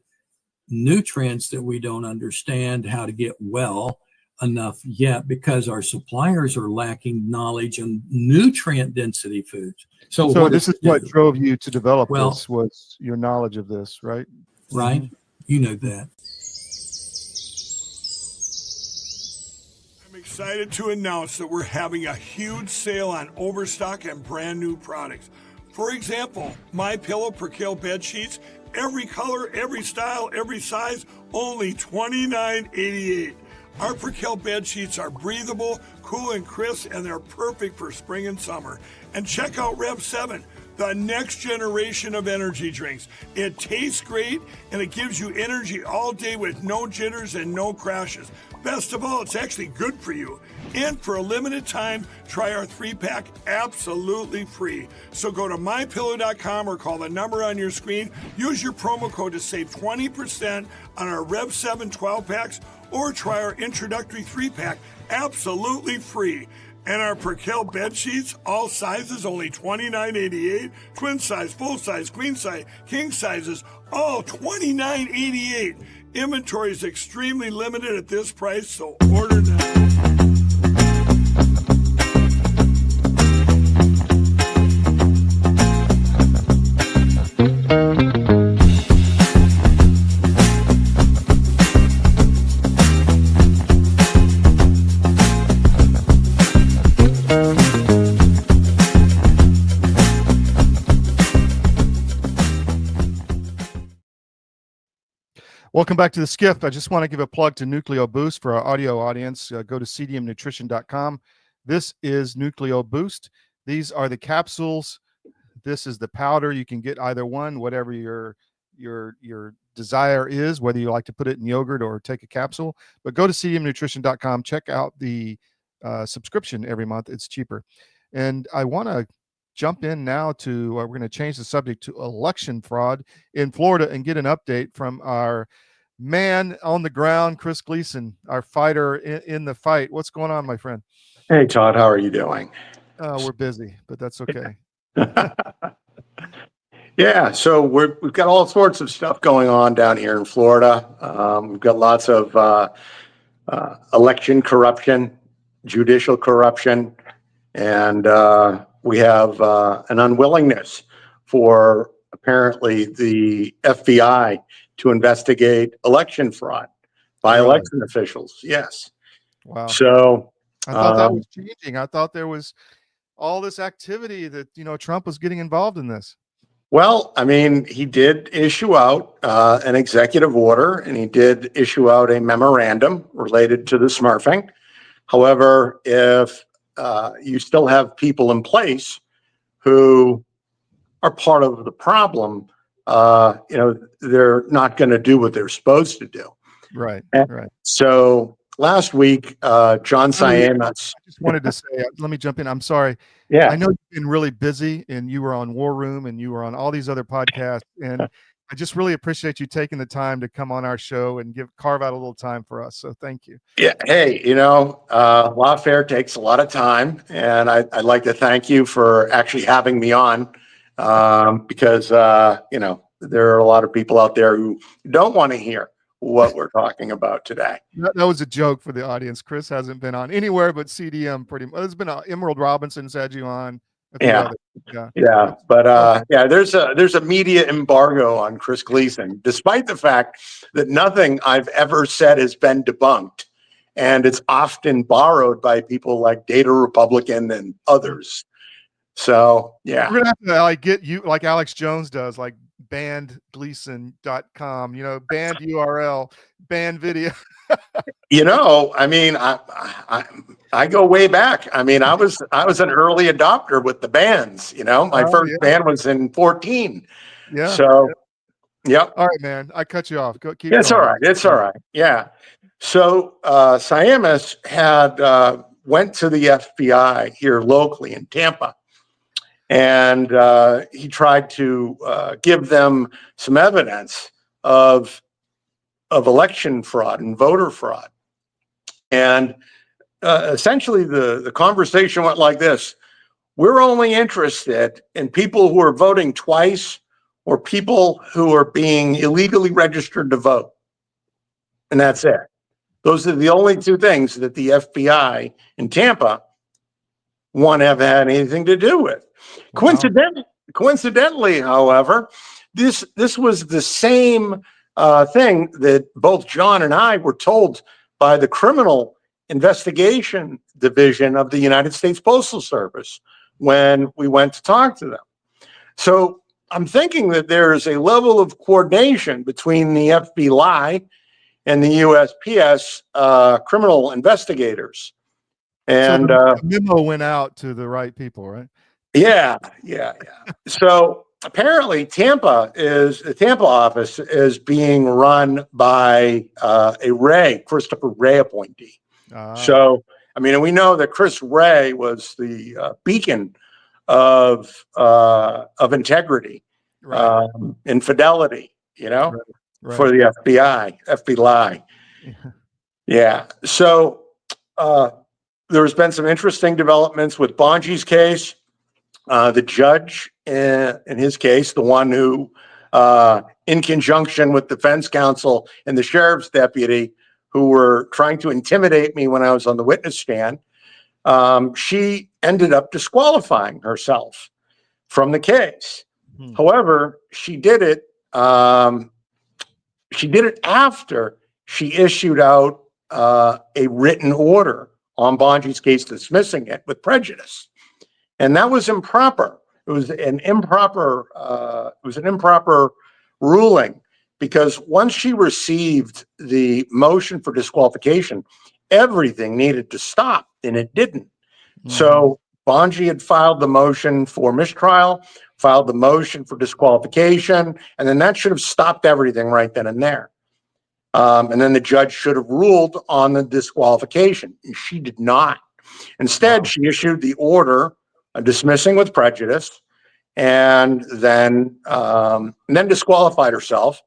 nutrients that we don't understand how to get well enough yet because our suppliers are lacking knowledge on nutrient density foods. So this is what drove you to develop this, was your knowledge of this, right? Right. Mm-hmm. You know that. I'm excited to announce that we're having a huge sale on overstock and brand new products. For example, My Pillow Percale bed sheets, every color, every style, every size, only $29.88. Our Percale bed sheets are breathable, cool and crisp, and they're perfect for spring and summer. And check out Rev 7, the next generation of energy drinks. It tastes great, and it gives you energy all day with no jitters and no crashes. Best of all, it's actually good for you. And for a limited time, try our 3-pack absolutely free. So go to mypillow.com or call the number on your screen. Use your promo code to save 20% on our Rev 7 12-packs, or try our introductory 3-pack absolutely free. And our Percale bed sheets, all sizes, only $29.88. Twin size, full size, queen size, king sizes, all $29.88. Inventory is extremely limited at this price, so order now. Welcome back to the SCIF. I just want to give a plug to Nucleo Boost for our audio audience. Go to cdmnutrition.com. This is Nucleo Boost. These are the capsules. This is the powder. You can get either one, whatever your desire is, whether you like to put it in yogurt or take a capsule. But go to cdmnutrition.com. Check out the subscription every month. It's cheaper. And I want to jump in now to, we're going to change the subject to election fraud in Florida and get an update from our man on the ground, Chris Gleason, our fighter in the fight. What's going on, my friend? Hey, Todd, how are you doing? We're busy, but that's okay. Yeah, so we've got all sorts of stuff going on down here in Florida. We've got lots of election corruption, judicial corruption, and we have an unwillingness for apparently the FBI to investigate election fraud by election officials. Yes. Wow. So I thought that was changing. I thought there was all this activity that, Trump was getting involved in this. Well, I mean, he did issue out an executive order, and he did issue out a memorandum related to the smurfing. However, if you still have people in place who are part of the problem, they're not going to do what they're supposed to do. Right. Right. So last week, John Siamas. I just wanted to say, let me jump in. I'm sorry. Yeah. I know you've been really busy, and you were on War Room and you were on all these other podcasts, and I just really appreciate you taking the time to come on our show and carve out a little time for us. So thank you. Yeah. Hey, lawfare takes a lot of time, and I'd like to thank you for actually having me on, because, there are a lot of people out there who don't want to hear what we're talking about today. That was a joke for the audience. Chris hasn't been on anywhere but CDM pretty much. There's been Emerald Robinson's had you on. Yeah. But there's a media embargo on Chris Gleason, despite the fact that nothing I've ever said has been debunked, and it's often borrowed by people like Data Republican and others. So yeah, we're gonna have to like get you like Alex Jones does, like bannedgleason.com, banned URL, banned video. I mean, I go way back. I mean, I was an early adopter with the bands. My first band was in 14. Yeah. So, yep. All right, man. I cut you off. Keep It's going. all right. It's all right. Yeah. So Siamis had went to the FBI here locally in Tampa, and he tried to give them some evidence of election fraud and voter fraud. And essentially the conversation went like this: we're only interested in people who are voting twice or people who are being illegally registered to vote. And that's it. Those are the only two things that the FBI in Tampa want to have had anything to do with. Wow. Coincidentally, however, this was the same thing that both John and I were told by the Criminal Investigation Division of the United States Postal Service when we went to talk to them. So I'm thinking that there is a level of coordination between the FBI and the USPS criminal investigators. And so the memo went out to the right people, right? Yeah. So apparently the Tampa office is being run by a Christopher Wray appointee. So, I mean, and we know that Chris Wray was the beacon of integrity, right. And fidelity, Right. for the FBI. Yeah. So there's been some interesting developments with Bongi's case. The judge in his case, the one who, in conjunction with defense counsel and the sheriff's deputy who were trying to intimidate me when I was on the witness stand, she ended up disqualifying herself from the case. However, she did it after she issued out a written order on Bongi's case dismissing it with prejudice. And that was improper. It was an improper ruling, because once she received the motion for disqualification, everything needed to stop, and it didn't. Mm-hmm. So Bongi had filed the motion for mistrial, filed the motion for disqualification, and then that should have stopped everything right then and there. And then the judge should have ruled on the disqualification, and she did not. Instead, she issued the order dismissing with prejudice, and then disqualified herself.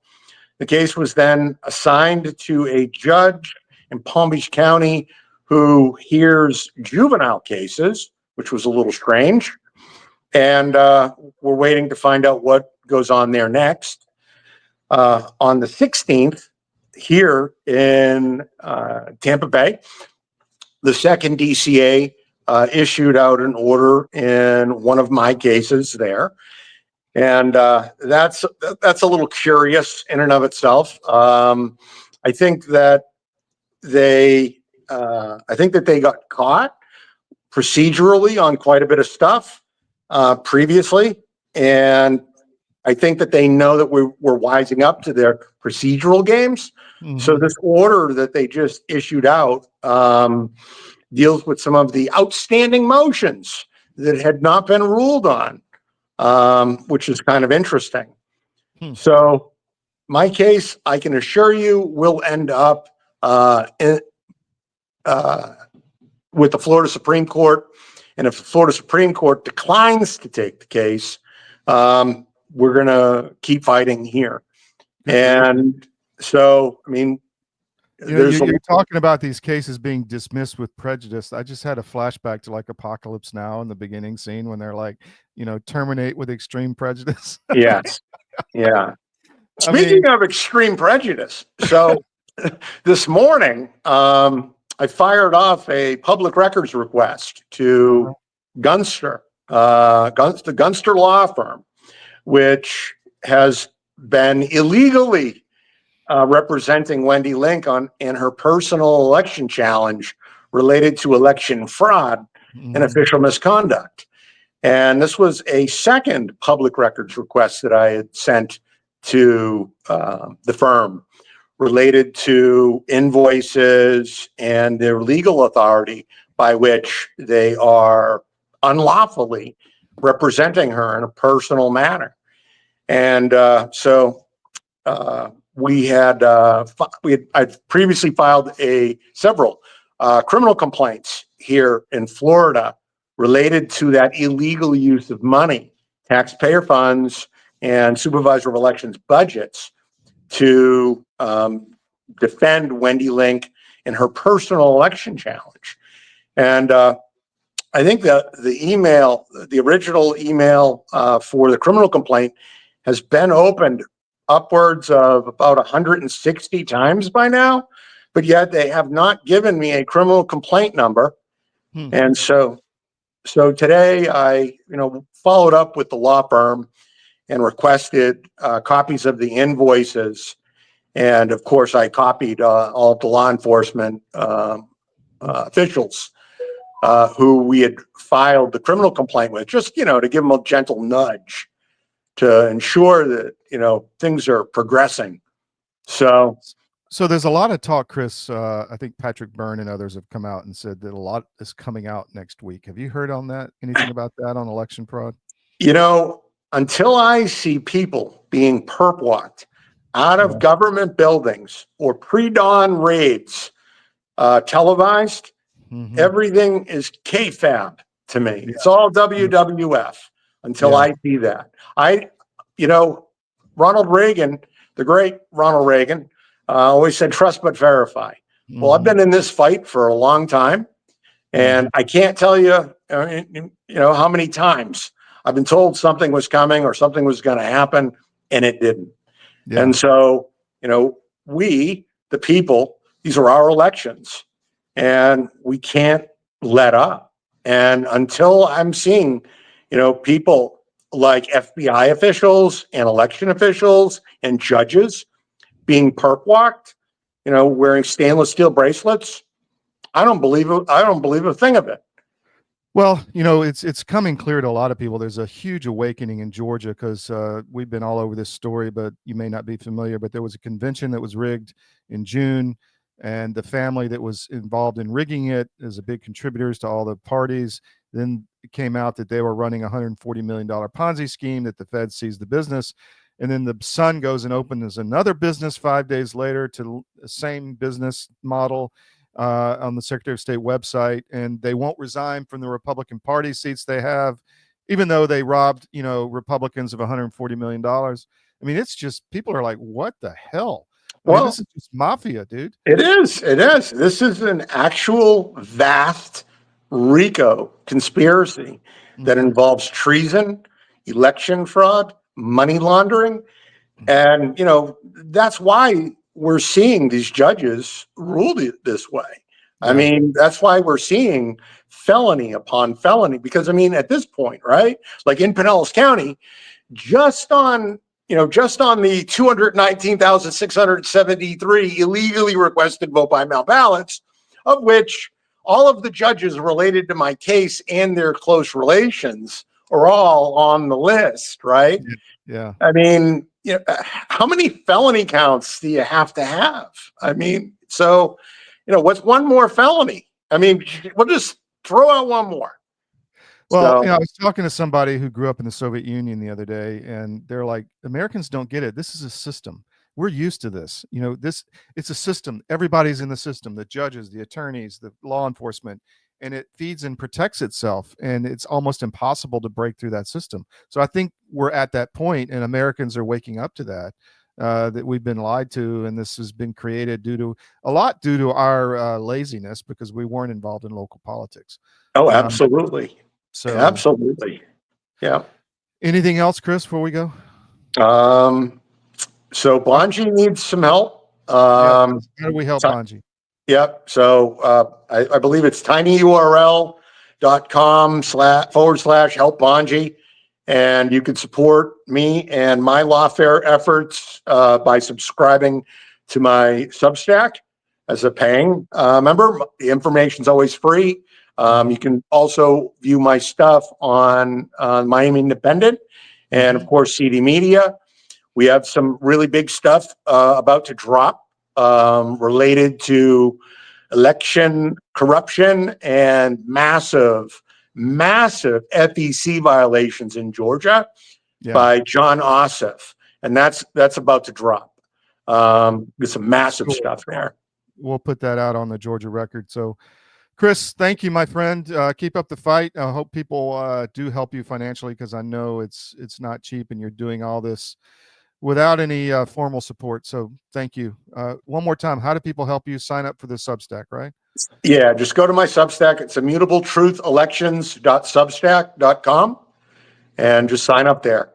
The case was then assigned to a judge in Palm Beach County who hears juvenile cases, which was a little strange. And we're waiting to find out what goes on there next. On the 16th, here in Tampa Bay, the second DCA issued out an order in one of my cases there. And that's a little curious in and of itself. I think that they got caught procedurally on quite a bit of stuff previously, and I think that they know that we're wising up to their procedural games. Mm-hmm. So this order that they just issued out deals with some of the outstanding motions that had not been ruled on, which is kind of interesting. So my case, I can assure you, will end up with the Florida Supreme Court. And if the Florida Supreme Court declines to take the case, we're going to keep fighting here. And so, I mean, you're talking about these cases being dismissed with prejudice. I just had a flashback to like Apocalypse Now in the beginning scene when they're like, terminate with extreme prejudice. Yes. Yeah. Speaking of extreme prejudice, so this morning, I fired off a public records request to Gunster, the Gunster law firm, which has been illegally representing Wendy Link in her personal election challenge related to election fraud and official misconduct. And this was a second public records request that I had sent to the firm related to invoices and their legal authority by which they are unlawfully representing her in a personal manner. And I'd previously filed several criminal complaints here in Florida related to that illegal use of money, taxpayer funds, and supervisor of elections budgets to defend Wendy Link in her personal election challenge. And I think that the original email for the criminal complaint has been opened upwards of about 160 times by now, but yet they have not given me a criminal complaint number. And so today I, followed up with the law firm and requested copies of the invoices. And of course, I copied all of the law enforcement officials who we had filed the criminal complaint with, just, to give them a gentle nudge to ensure that, things are progressing. So there's a lot of talk, Chris. I think Patrick Byrne and others have come out and said that a lot is coming out next week. Have you heard on that? Anything about that on election fraud? Until I see people being perp walked out of government buildings or pre-dawn raids televised, everything is KFAB to me. It's all WWF until I see that. Ronald Reagan, the great Ronald Reagan, always said, trust but verify. Well, I've been in this fight for a long time, and I can't tell you, how many times I've been told something was coming or something was going to happen, and it didn't. Yeah. And so, we, the people, these are our elections, and we can't let up. And until I'm seeing, people like FBI officials and election officials and judges being perp walked, wearing stainless steel bracelets, I don't believe a thing of it. Well, it's coming clear to a lot of people. There's a huge awakening in Georgia because we've been all over this story, but you may not be familiar. But there was a convention that was rigged in June, and the family that was involved in rigging it is a big contributors to all the parties. Then it came out that they were running a $140 million Ponzi scheme, that the Fed seized the business. And then the son goes and opens another business 5 days later to the same business model on the Secretary of State website. And they won't resign from the Republican Party seats they have, even though they robbed, Republicans of $140 million. I mean, it's just, people are like, what the hell? Well, this is just mafia, dude. It is. This is an actual vast RICO conspiracy that involves treason, election fraud, money laundering. And, that's why we're seeing these judges rule this way. I mean, that's why we're seeing felony upon felony, because, at this point, right, like in Pinellas County, just on the 219,673 illegally requested vote by mail ballots, of which all of the judges related to my case and their close relations are all on the list, right? Yeah. How many felony counts do you have to have? So, what's one more felony? We'll just throw out one more. Well, I was talking to somebody who grew up in the Soviet Union the other day, and they're like, Americans don't get it. This is a system. We're used to this. It's a system. Everybody's in the system, the judges, the attorneys, the law enforcement, and it feeds and protects itself. And it's almost impossible to break through that system. So I think we're at that point, and Americans are waking up to that, that we've been lied to. And this has been created due to our laziness, because we weren't involved in local politics. Oh, absolutely. Absolutely. Yeah. Anything else, Chris, before we go? So Bonji needs some help. How do we help Bonji? Yep. So I believe it's tinyurl.com/help Bonji. And you can support me and my lawfare efforts by subscribing to my Substack as a paying member. The information's always free. You can also view my stuff on Miami Independent and, of course, CD Media. We have some really big stuff about to drop related to election corruption and massive FEC violations in Georgia by John Ossoff. And that's about to drop. There's some massive stuff there. We'll put that out on the Georgia Record. So, Chris, thank you, my friend. Keep up the fight. I hope people do help you financially, because I know it's not cheap, and you're doing all this without any formal support. So thank you. One more time, how do people help you? Sign up for the Substack, right? Yeah, just go to my Substack. It's immutablетruthelections.substack.com and just sign up there.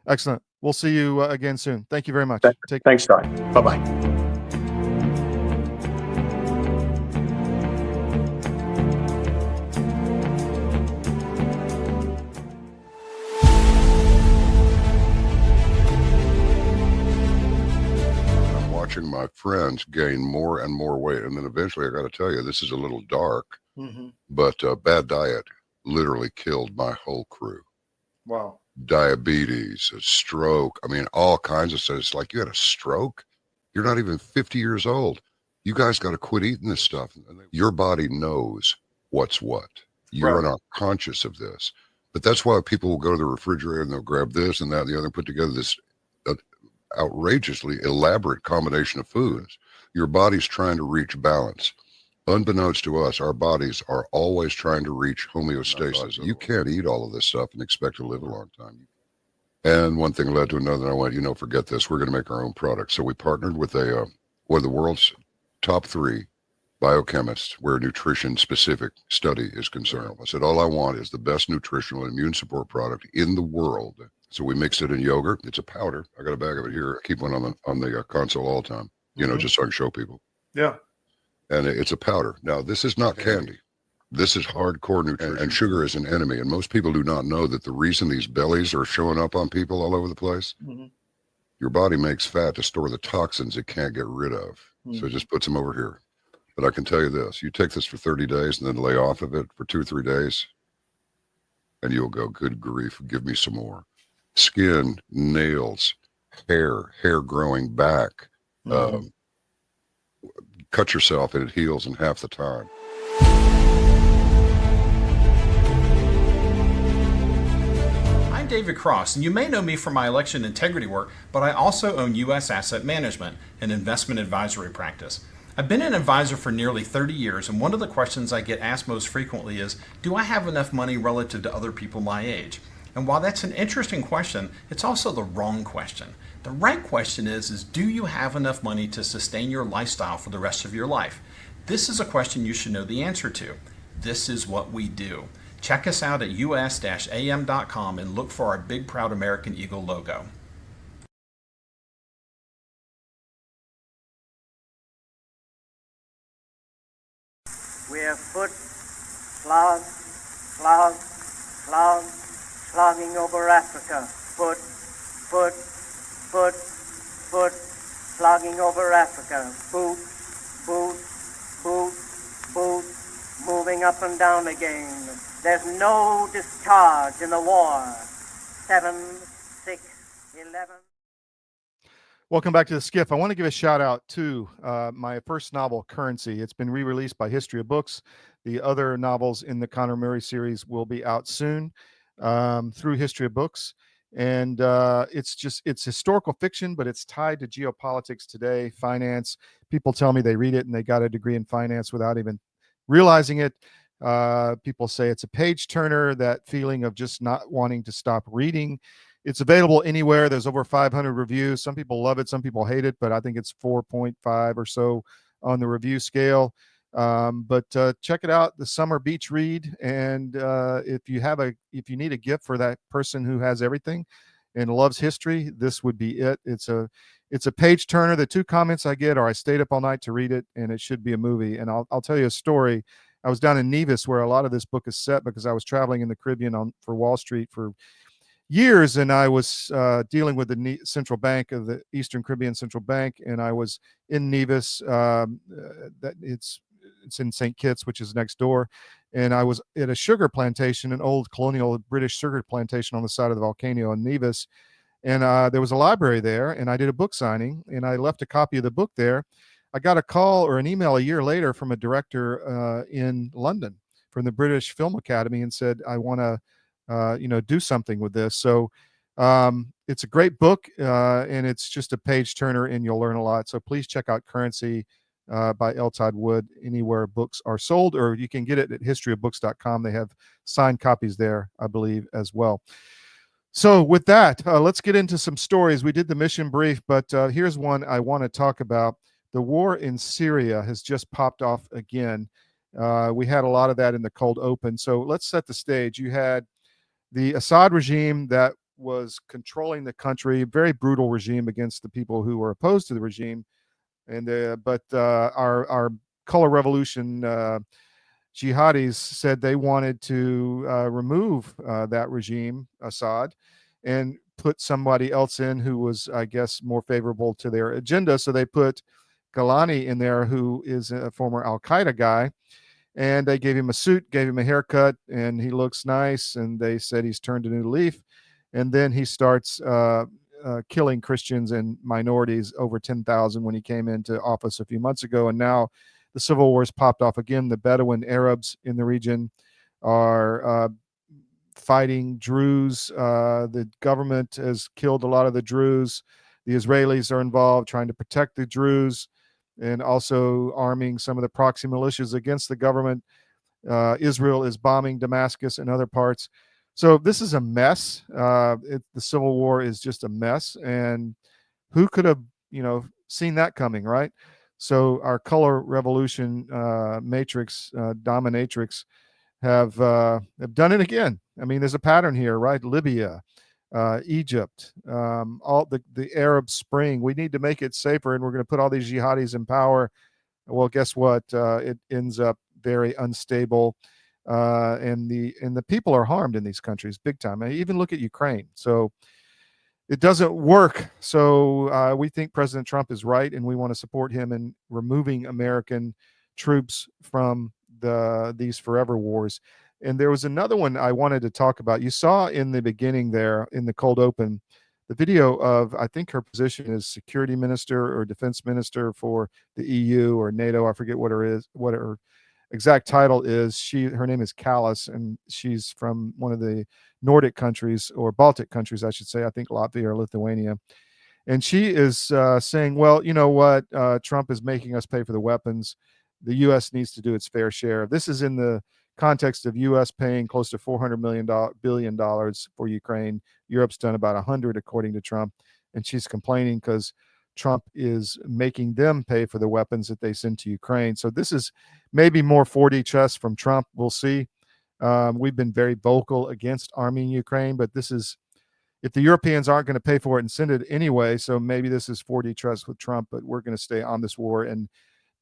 Excellent. We'll see you again soon. Thank you very much. Thanks, Todd. Bye-bye. Watching my friends gain more and more weight, and then eventually I got to tell you, this is a little dark, but bad diet literally killed my whole crew. Wow. Diabetes, a stroke, I mean, all kinds of stuff. It's like, you had a stroke? You're not even 50 years old. You guys got to quit eating this stuff. Your body knows what's what. You're not conscious of this. But that's why people will go to the refrigerator and they'll grab this and that and the other and put together this outrageously elaborate combination of foods. Your body's trying to reach balance. Unbeknownst to us, our bodies are always trying to reach homeostasis. You can't eat all of this stuff and expect to live a long time. And one thing led to another, and I went, forget this. We're going to make our own product. So we partnered with one of the world's top 3 biochemists where nutrition specific study is concerned. I said, all I want is the best nutritional and immune support product in the world. So we mixed it in yogurt. It's a powder. I got a bag of it here. I keep one on the console all the time, just so I can show people. Yeah. And it's a powder. Now, this is not candy. This is hardcore nutrition. And sugar is an enemy. And most people do not know that the reason these bellies are showing up on people all over the place, your body makes fat to store the toxins it can't get rid of. So it just puts them over here. But I can tell you this, you take this for 30 days and then lay off of it for 2 or 3 days, and you'll go, good grief, give me some more. Skin, nails, hair growing back. Cut yourself and it heals in half the time. I'm David Cross, and you may know me from my election integrity work, but I also own U.S. Asset Management, an investment advisory practice. I've been an advisor for nearly 30 years, and one of the questions I get asked most frequently is, do I have enough money relative to other people my age? And while that's an interesting question, it's also the wrong question. The right question is do you have enough money to sustain your lifestyle for the rest of your life? This is a question you should know the answer to. This is what we do. Check us out at us-am.com and look for our big proud American Eagle logo. We have foot, slogging over Africa. Foot, slogging over Africa. Boot, moving up and down again. There's no discharge in the war. 7, 6, 11. Welcome back to the SCIF. I want to give a shout out to my first novel, Currency. It's been re-released by History of Books. The other novels in the Conor Murray series will be out soon through History of Books. And it's historical fiction, but it's tied to geopolitics today, finance. People tell me they read it and they got a degree in finance without even realizing it. People say it's a page turner, that feeling of just not wanting to stop reading. It's available anywhere. There's over 500 reviews. Some people love it, some people hate it, but I think it's 4.5 or so on the review scale. But check it out, the summer beach read. And if you need a gift for that person who has everything and loves history, this would be it. It's a page turner. The 2 comments I get are, I stayed up all night to read it, and it should be a movie. And I'll tell you a story. I was down in Nevis, where a lot of this book is set, because I was traveling in the Caribbean for Wall Street for years, and I was dealing with the central bank of the Eastern Caribbean Central Bank, and I was in Nevis. It's in St. Kitts, which is next door, And I was at a sugar plantation, an old colonial British sugar plantation on the side of the volcano in Nevis. And there was a library there, and I did a book signing, and I left a copy of the book there. I got a call or an email a year later from a director in London from the British Film Academy and said, I want to, do something with this. So it's a great book, and it's just a page turner, and you'll learn a lot. So please check out Currency by L Todd Wood anywhere books are sold, or you can get it at historyofbooks.com. They have signed copies there, I believe, as well. So with that, let's get into some stories. We did the mission brief, but here's one I want to talk about. The war in Syria has just popped off again. We had a lot of that in the cold open. So let's set the stage. You had the Assad regime that was controlling the country, very brutal regime against the people who were opposed to the regime. And but our color revolution jihadis said they wanted to remove that regime, Assad, and put somebody else in who was, I guess, more favorable to their agenda. So they put Galani in there, who is a former Al-Qaeda guy, and they gave him a suit, gave him a haircut, and he looks nice, and they said he's turned a new leaf. And then he starts killing Christians and minorities, over 10,000 when he came into office a few months ago. And now the civil war has popped off again. The Bedouin Arabs in the region are fighting Druze. The government has killed a lot of the Druze. The Israelis are involved trying to protect the Druze and also arming some of the proxy militias against the government. Israel is bombing Damascus and other parts. So this is a mess. The civil war is just a mess. And who could have, seen that coming, right? So our color revolution matrix, dominatrix have done it again. I mean, there's a pattern here, right? Libya, Egypt, all the Arab Spring. We need to make it safer, and we're going to put all these jihadis in power. Well, guess what? It ends up very unstable, and the people are harmed in these countries big time. I even look at Ukraine. So it doesn't work. So we think President Trump is right, and we want to support him in removing American troops from these forever wars. And there was another one I wanted to talk about. You saw in the beginning there in the cold open, the video of, I think her position is security minister or defense minister for the EU or NATO. I forget what her exact title is. Her name is Callas, and she's from one of the Nordic countries, or Baltic countries, I should say. I think Latvia or Lithuania. And she is saying, well, you know what? Trump is making us pay for the weapons. The U.S. needs to do its fair share. This is in the context of U.S. paying close to $400 billion for Ukraine. Europe's done about 100, according to Trump. And she's complaining because Trump is making them pay for the weapons that they send to Ukraine. So this is maybe more 4D chess from Trump. We'll see. We've been very vocal against arming Ukraine, but this is, if the Europeans aren't going to pay for it and send it anyway, so maybe this is 4D chess with Trump, but we're going to stay on this war and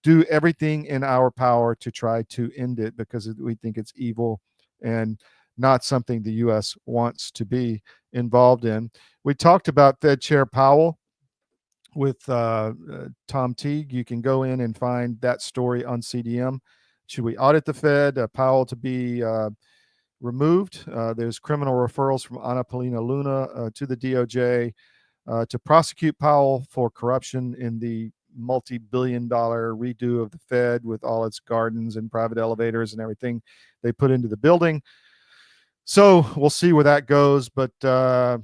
do everything in our power to try to end it, because we think it's evil and not something the U.S. wants to be involved in. We talked about Fed Chair Powell with Tom Teague. You can go in and find that story on CDM. Should we audit the Fed? Powell to be removed. There's criminal referrals from Anna Paulina Luna to the DOJ to prosecute Powell for corruption in the multi-billion-dollar redo of the Fed with all its gardens and private elevators and everything they put into the building. So we'll see where that goes, but they're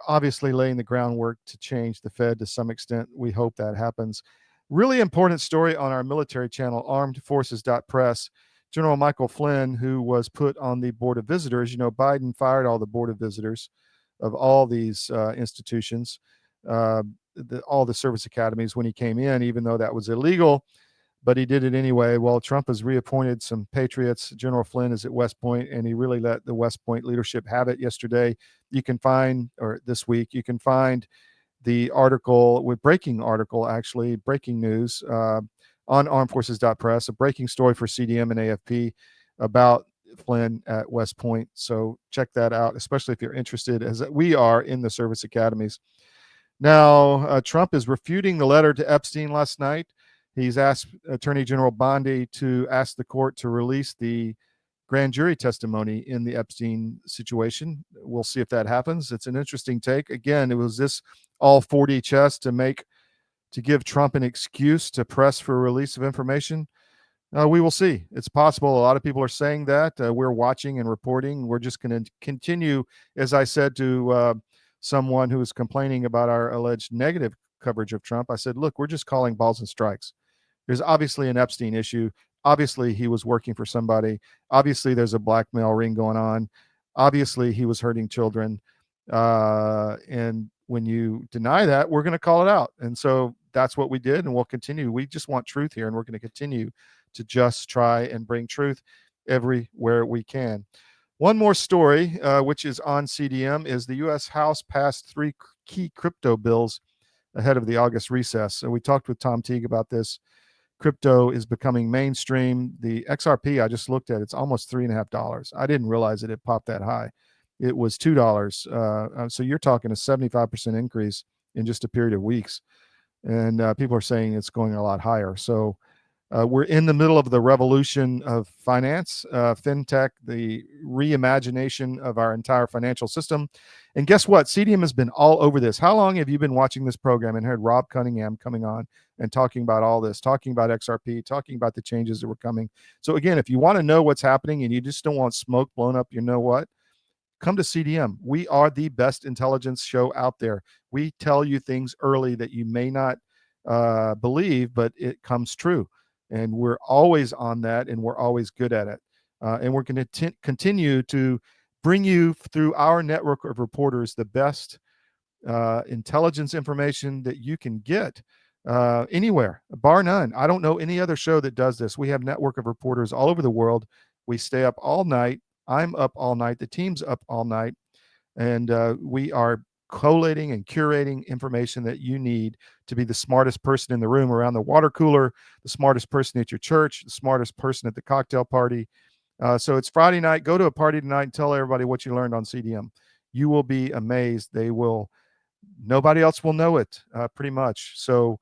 obviously laying the groundwork to change the Fed to some extent. We hope that happens. Really important story on our military channel, armedforces.press. General Michael Flynn, who was put on the Board of Visitors. Biden fired all the Board of Visitors of all these institutions, all the service academies when he came in, even though that was illegal, but he did it anyway. Well, Trump has reappointed some patriots. General Flynn is at West Point, and he really let the West Point leadership have it yesterday. You can find, or this week, you can find the article, breaking news on armedforces.press, a breaking story for CDM and AFP about Flynn at West Point. So check that out, especially if you're interested, as we are, in the service academies. Now, Trump is refuting the letter to Epstein last night. He's asked Attorney General Bondi to ask the court to release the grand jury testimony in the Epstein situation. We'll see if that happens. It's an interesting take. Again, it was this all 4D chess to give Trump an excuse to press for release of information. We will see. It's possible. A lot of people are saying that. We're watching and reporting. We're just going to continue, as I said to someone who was complaining about our alleged negative coverage of Trump. I said, look, we're just calling balls and strikes. There's obviously an Epstein issue. Obviously, he was working for somebody. Obviously, there's a blackmail ring going on. Obviously, he was hurting children. And when you deny that, we're going to call it out. And so that's what we did, and we'll continue. We just want truth here, and we're going to continue to just try and bring truth everywhere we can. One more story, which is on CDM, is the U.S. House passed 3 key crypto bills ahead of the August recess. So we talked with Tom Teague about this. Crypto is becoming mainstream. The XRP, I just looked at, it's almost $3.50. I didn't realize it popped that high. It was $2. So you're talking a 75% increase in just a period of weeks. And people are saying it's going a lot higher. So we're in the middle of the revolution of finance, fintech, the reimagination of our entire financial system. And guess what? CDM has been all over this. How long have you been watching this program and heard Rob Cunningham coming on and talking about all this, talking about XRP, talking about the changes that were coming? So again, if you want to know what's happening and you just don't want smoke blown up, you know what? Come to CDM. We are the best intelligence show out there. We tell you things early that you may not believe, but it comes true. And we're always on that, and we're always good at it. And we're going to continue to bring you through our network of reporters the best intelligence information that you can get anywhere, bar none. I don't know any other show that does this. We have network of reporters all over the world. We stay up all night. I'm up all night. The team's up all night. And we are collating and curating information that you need to be the smartest person in the room around the water cooler, the smartest person at your church, the smartest person at the cocktail party. So it's Friday night. Go to a party tonight and tell everybody what you learned on CDM. You will be amazed. Nobody else will know it, pretty much. So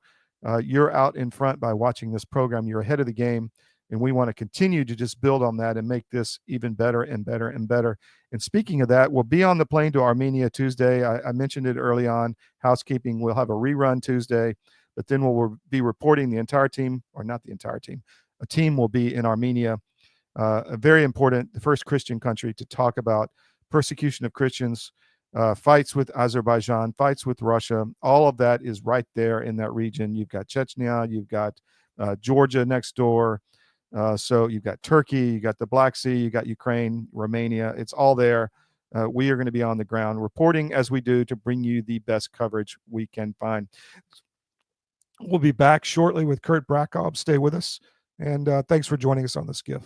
you're out in front by watching this program. You're ahead of the game. And we want to continue to just build on that and make this even better and better and better. And speaking of that, we'll be on the plane to Armenia Tuesday. I mentioned it early on. Housekeeping, we'll have a rerun Tuesday, but then we'll be reporting the entire team, or not the entire team. A team will be in Armenia, a very important, the first Christian country to talk about persecution of Christians, fights with Azerbaijan, fights with Russia. All of that is right there in that region. You've got Chechnya, you've got Georgia next door. So you've got Turkey, you got the Black Sea, you got Ukraine, Romania. It's all there. We are going to be on the ground reporting as we do to bring you the best coverage we can find. We'll be back shortly with Kurt Brackob. Stay with us. And thanks for joining us on the SCIF.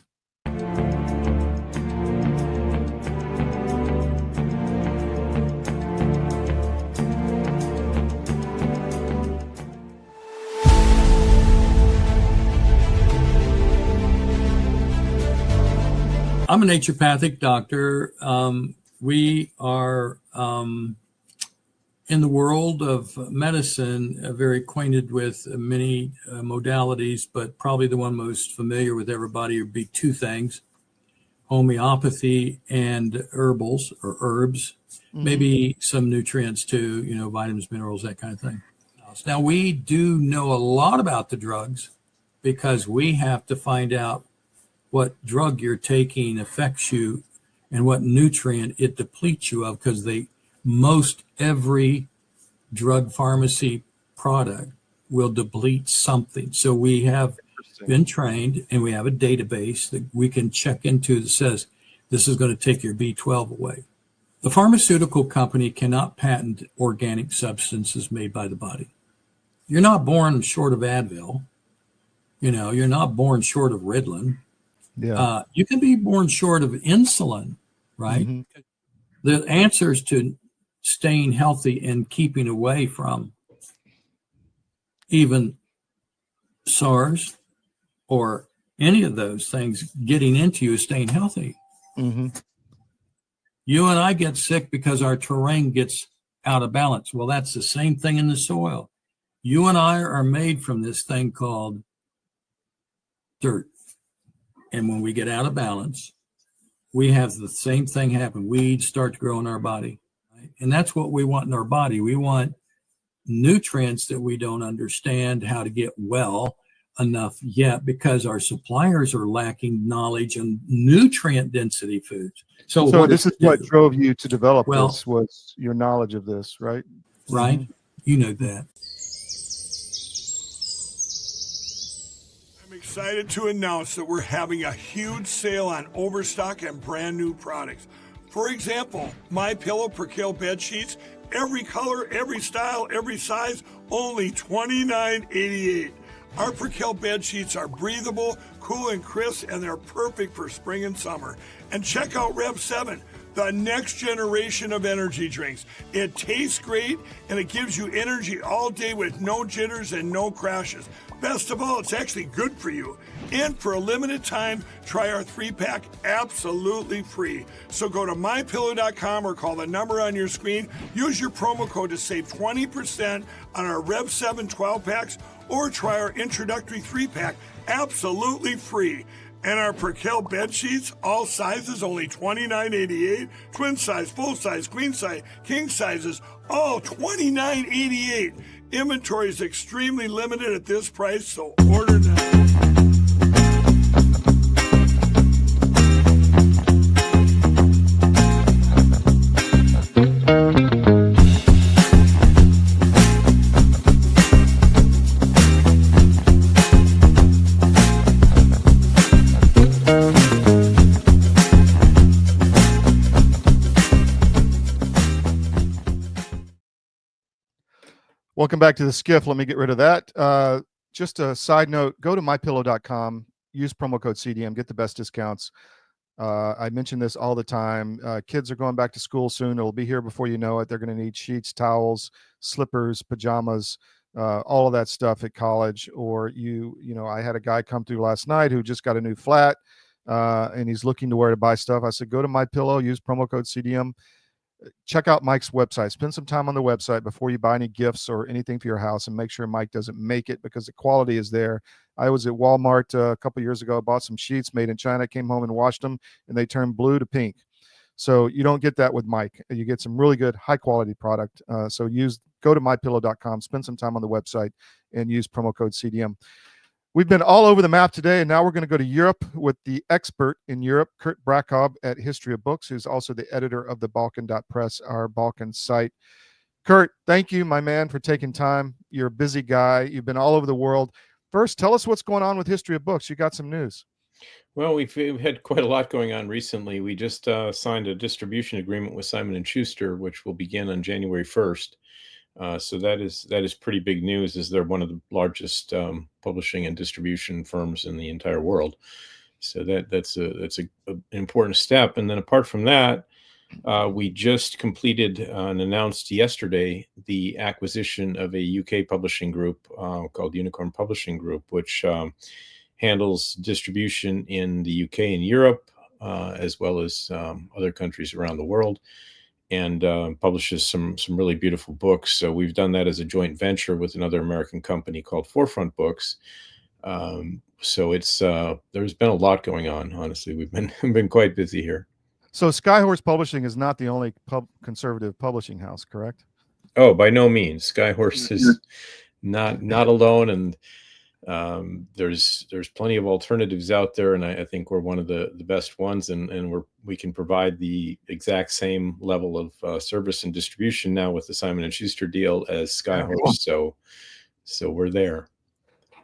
I'm a naturopathic doctor. We are in the world of medicine very acquainted with many modalities, but probably the one most familiar with everybody would be 2 things: homeopathy and herbals or herbs, maybe some nutrients too, vitamins, minerals, that kind of thing. Now, we do know a lot about the drugs because we have to find out what drug you're taking affects you and what nutrient it depletes you of, because most every drug pharmacy product will deplete something. So we have been trained and we have a database that we can check into that says this is going to take your B12 away. The pharmaceutical company cannot patent organic substances made by the body. You're not born short of Advil. You're not born short of Ritalin. Yeah. You can be born short of insulin, right? Mm-hmm. The answers to staying healthy and keeping away from even SARS or any of those things getting into you is staying healthy. Mm-hmm. You and I get sick because our terrain gets out of balance. Well, that's the same thing in the soil. You and I are made from this thing called dirt. And when we get out of balance, we have the same thing happen. Weeds start to grow in our body. Right? And that's what we want in our body. We want nutrients that we don't understand how to get well enough yet because our suppliers are lacking knowledge on nutrient density foods. So this is what drove you to develop Well, this, was your knowledge of this, right? Right? Mhm. You know that. I'm excited to announce that we're having a huge sale on overstock and brand new products. For example, My Pillow Percale bed sheets, every color, every style, every size, only $29.88. Our Percale bed sheets are breathable, cool and crisp, and they're perfect for spring and summer. And check out Rev 7, the next generation of energy drinks. It tastes great and it gives you energy all day with no jitters and no crashes. Best of all, it's actually good for you. And for a limited time, try our 3-pack absolutely free. So go to mypillow.com or call the number on your screen. Use your promo code to save 20% on our Rev 7 12-packs or try our introductory 3-pack absolutely free. And our Percale bed sheets, all sizes, only $29.88. Twin size, full size, queen size, king sizes, all $29.88. Inventory is extremely limited at this price, so order now. Welcome back to the SCIF. Let me get rid of that. Just a side note, go to mypillow.com, use promo code CDM, get the best discounts. I mention this all the time. Kids are going back to school soon. It'll be here before you know it. They're going to need sheets, towels, slippers, pajamas, all of that stuff at college. Or you know, I had a guy come through last night who just got a new flat and he's looking to where to buy stuff. I said, go to MyPillow, use promo code CDM. Check out Mike's website. Spend some time on the website before you buy any gifts or anything for your house, and make sure Mike doesn't make it, because the quality is there. I was at Walmart a couple years ago, bought some sheets made in China, came home and washed them, and they turned blue to pink. So you don't get that with Mike. You get some really good, high quality product. So go to mypillow.com, spend some time on the website, and use promo code CDM. We've been all over the map today, and now we're going to go to Europe with the expert in Europe, Kurt Brackob at History of Books, who's also the editor of the Balkan.press, our Balkan site. Kurt, thank you, my man, for taking time. You're a busy guy. You've been all over the world. First, tell us what's going on with History of Books. You got some news. Well, we've had quite a lot going on recently. We just signed a distribution agreement with Simon & Schuster, which will begin on January 1st. So that is pretty big news, as they're one of the largest publishing and distribution firms in the entire world. So that's an important step. And then apart from that, we just completed and announced yesterday the acquisition of a UK publishing group called Unicorn Publishing Group, which handles distribution in the UK and Europe, as well as other countries around the world, and publishes some really beautiful books. So we've done that as a joint venture with another American company called Forefront Books. So it's there's been a lot going on. Honestly, we've been quite busy here. So Skyhorse Publishing is not the only conservative publishing house, correct? Oh, by no means. Skyhorse is not alone, and there's plenty of alternatives out there, and I think we're one of the best ones, and we can provide the exact same level of service and distribution now with the Simon & Schuster deal as Skyhorse. So we're there.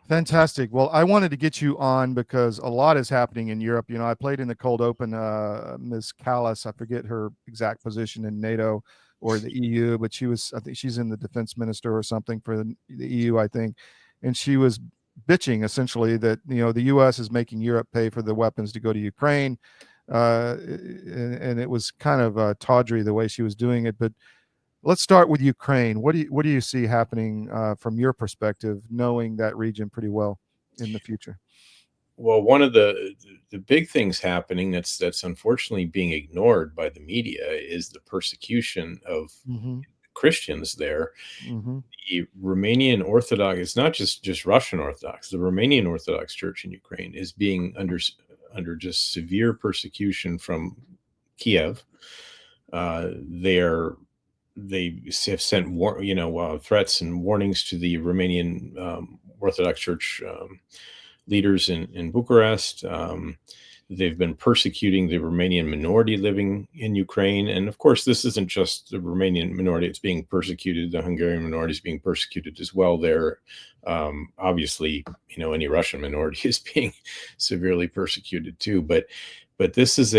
Fantastic. Well, I wanted to get you on because a lot is happening in Europe. You know, I played in the Cold Open. Ms. Callas, I forget her exact position in NATO or the EU, but I think she's in the defense minister or something for the EU, I think. And she was bitching essentially that, you know, the U.S. is making Europe pay for the weapons to go to Ukraine. And it was kind of tawdry the way she was doing it. But let's start with Ukraine. What do you see happening from your perspective, knowing that region pretty well in the future? Well, one of the big things happening that's unfortunately being ignored by the media is the persecution of Christians there. The Romanian Orthodox, it's not just Russian Orthodox, the Romanian Orthodox Church in Ukraine is being just severe persecution from Kiev. They have sent threats and warnings to the Romanian Orthodox Church leaders in Bucharest. They've been persecuting the Romanian minority living in Ukraine. And of course, this isn't just the Romanian minority, it's being persecuted. The Hungarian minority is being persecuted as well there. Obviously, any Russian minority is being severely persecuted too. But this is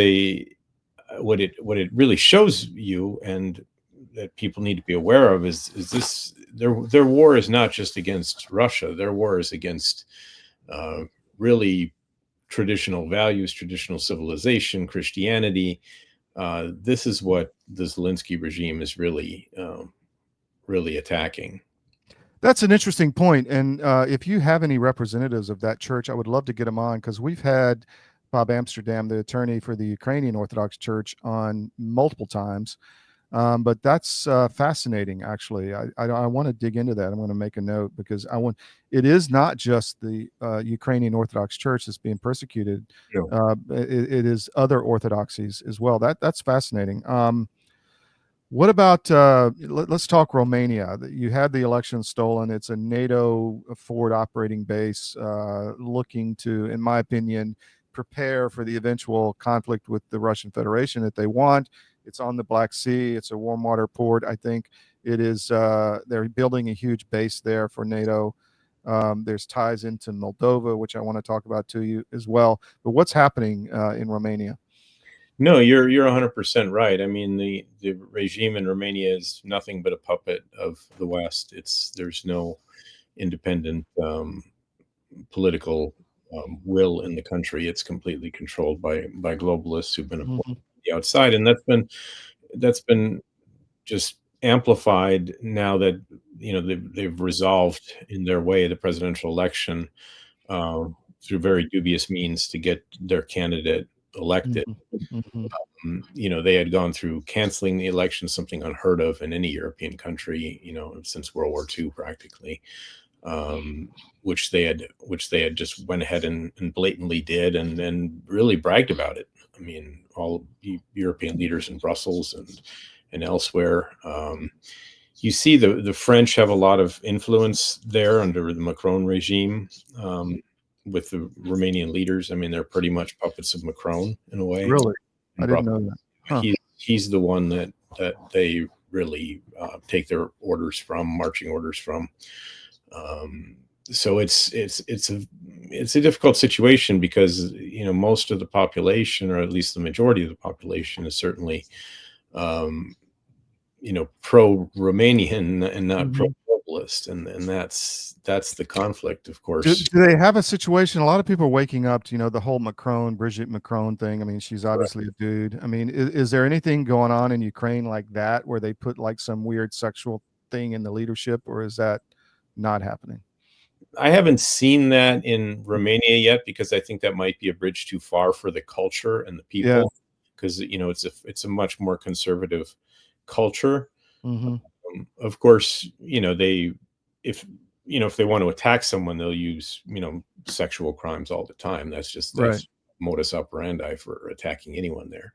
what it really shows you, and that people need to be aware of, is this their war is not just against Russia. Their war is against really traditional values, traditional civilization, Christianity. This is what the Zelensky regime is really attacking. That's an interesting point. And if you have any representatives of that church, I would love to get them on, because we've had Bob Amsterdam, the attorney for the Ukrainian Orthodox Church, on multiple times. But that's fascinating, actually. I want to dig into that. I'm going to make a note, because it is not just the Ukrainian Orthodox Church that's being persecuted. No. It is other orthodoxies as well. That's fascinating. What about, let's talk Romania. You had the election stolen. It's a NATO forward operating base looking to, in my opinion, prepare for the eventual conflict with the Russian Federation that they want. It's on the Black Sea. It's a warm water port. I think it is. They're building a huge base there for NATO. There's ties into Moldova, which I want to talk about to you as well. But what's happening in Romania? No, you're 100% right. I mean, the regime in Romania is nothing but a puppet of the West. There's no independent political will in the country. It's completely controlled by globalists who've been appointed the outside, and that's been just amplified now that they've resolved in their way the presidential election through very dubious means to get their candidate elected. They had gone through canceling the election, something unheard of in any European country, since World War II practically, which they had just went ahead and blatantly did, and then really bragged about it. I mean, all European leaders in Brussels and elsewhere. You see the French have a lot of influence there under the Macron regime with the Romanian leaders. I mean, they're pretty much puppets of Macron in a way. Really? I didn't know that. Huh. He's the one that they really take their marching orders from. So it's a difficult situation, because most of the population, or at least the majority of the population, is certainly pro-Romanian and not pro-globalist, and that's the conflict, of course. Do they have a situation? A lot of people are waking up to the whole Brigitte Macron thing. I mean, she's obviously a dude. I mean, is there anything going on in Ukraine like that, where they put like some weird sexual thing in the leadership, or is that not happening? I haven't seen that in Romania yet, because I think that might be a bridge too far for the culture and the people, because it's a much more conservative culture. Of course, if they want to attack someone, they'll use sexual crimes all the time. That's modus operandi for attacking anyone there.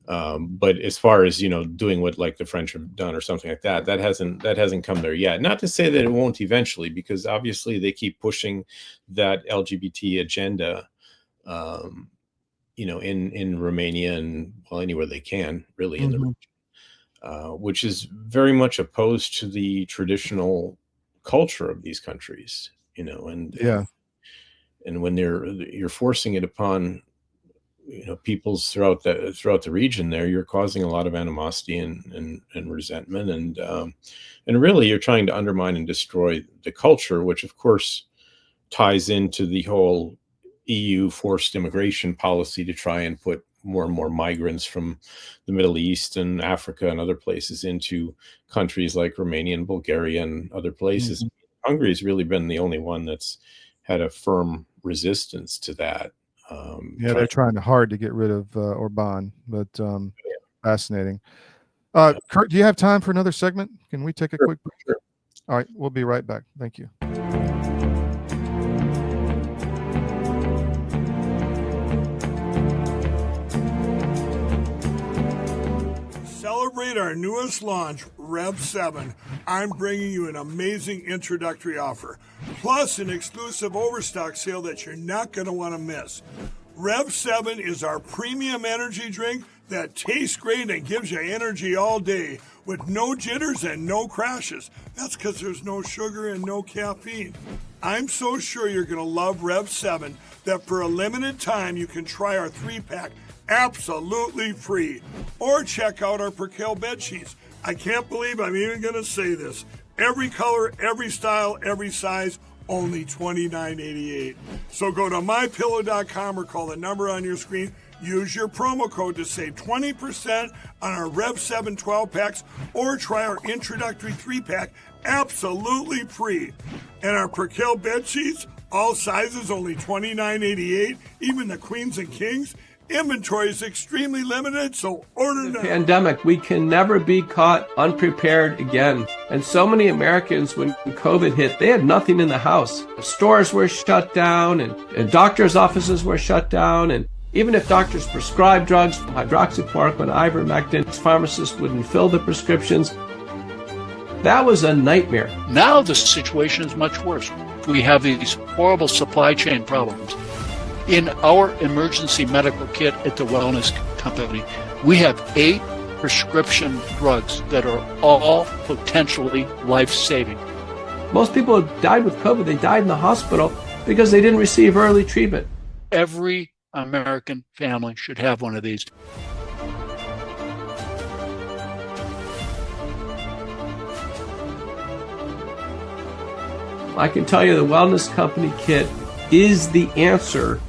But as far as doing what like the French have done or something like that, that hasn't come there yet. Not to say that it won't eventually, because obviously they keep pushing that LGBT agenda, in Romania and anywhere they can, really, in the region, which is very much opposed to the traditional culture of these countries. And when you're forcing it upon peoples throughout the region there, you're causing a lot of animosity and resentment, and really you're trying to undermine and destroy the culture, which of course ties into the whole EU forced immigration policy to try and put more and more migrants from the Middle East and Africa and other places into countries like Romania and Bulgaria and other places. Hungary has really been the only one that's had a firm resistance to that. They're trying hard to get rid of Orban, but fascinating. Kurt, do you have time for another segment? Can we take a quick break? Sure. All right, we'll be right back. Thank you. at our newest launch, Rev 7, I'm bringing you an amazing introductory offer, plus an exclusive overstock sale that you're not going to want to miss. Rev 7 is our premium energy drink that tastes great and gives you energy all day with no jitters and no crashes. That's because there's no sugar and no caffeine. I'm so sure you're going to love Rev 7 that for a limited time you can try our 3-pack absolutely free. Or check out our Percale bed sheets. I can't believe I'm even going to say this. Every color, every style, every size, only $29.88. So go to mypillow.com or call the number on your screen. Use your promo code to save 20% on our Rev 7 12-packs or try our introductory 3-pack absolutely free. And our Percale bed sheets, all sizes, only $29.88, even the queens and kings. Inventory is extremely limited, so order now. Pandemic, we can never be caught unprepared again. And so many Americans, when COVID hit, they had nothing in the house. Stores were shut down and doctors' offices were shut down. And even if doctors prescribed drugs, hydroxychloroquine, ivermectin, pharmacists wouldn't fill the prescriptions. That was a nightmare. Now the situation is much worse. We have these horrible supply chain problems. In our emergency medical kit at the Wellness Company, we have 8 prescription drugs that are all potentially life-saving. Most people who died with COVID, they died in the hospital because they didn't receive early treatment. Every American family should have one of these. I can tell you the Wellness Company kit is the answer.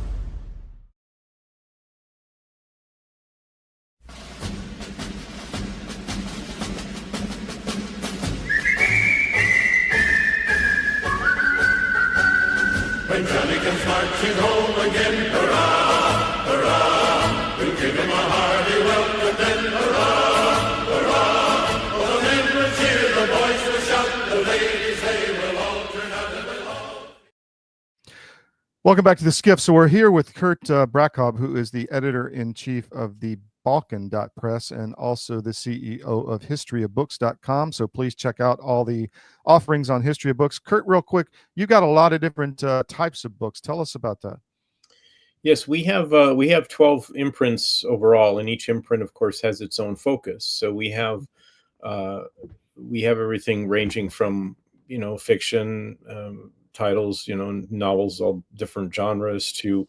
When Johnny comes marching home again, hurrah, hurrah, we'll give him a hearty welcome then, hurrah, hurrah. Oh, the men will cheer, the boys will shout, the ladies, they will all turn out and will all. Welcome back to the SCIF. So we're here with Kurt Brackob, who is the editor-in-chief of the Balkan.press and also the CEO of historyofbooks.com. So please check out all the offerings on History of Books. Kurt, real quick, you got a lot of different types of books. Tell us about that. Yes, we have 12 imprints overall, and each imprint, of course, has its own focus. So we have everything ranging from fiction titles, novels, all different genres, to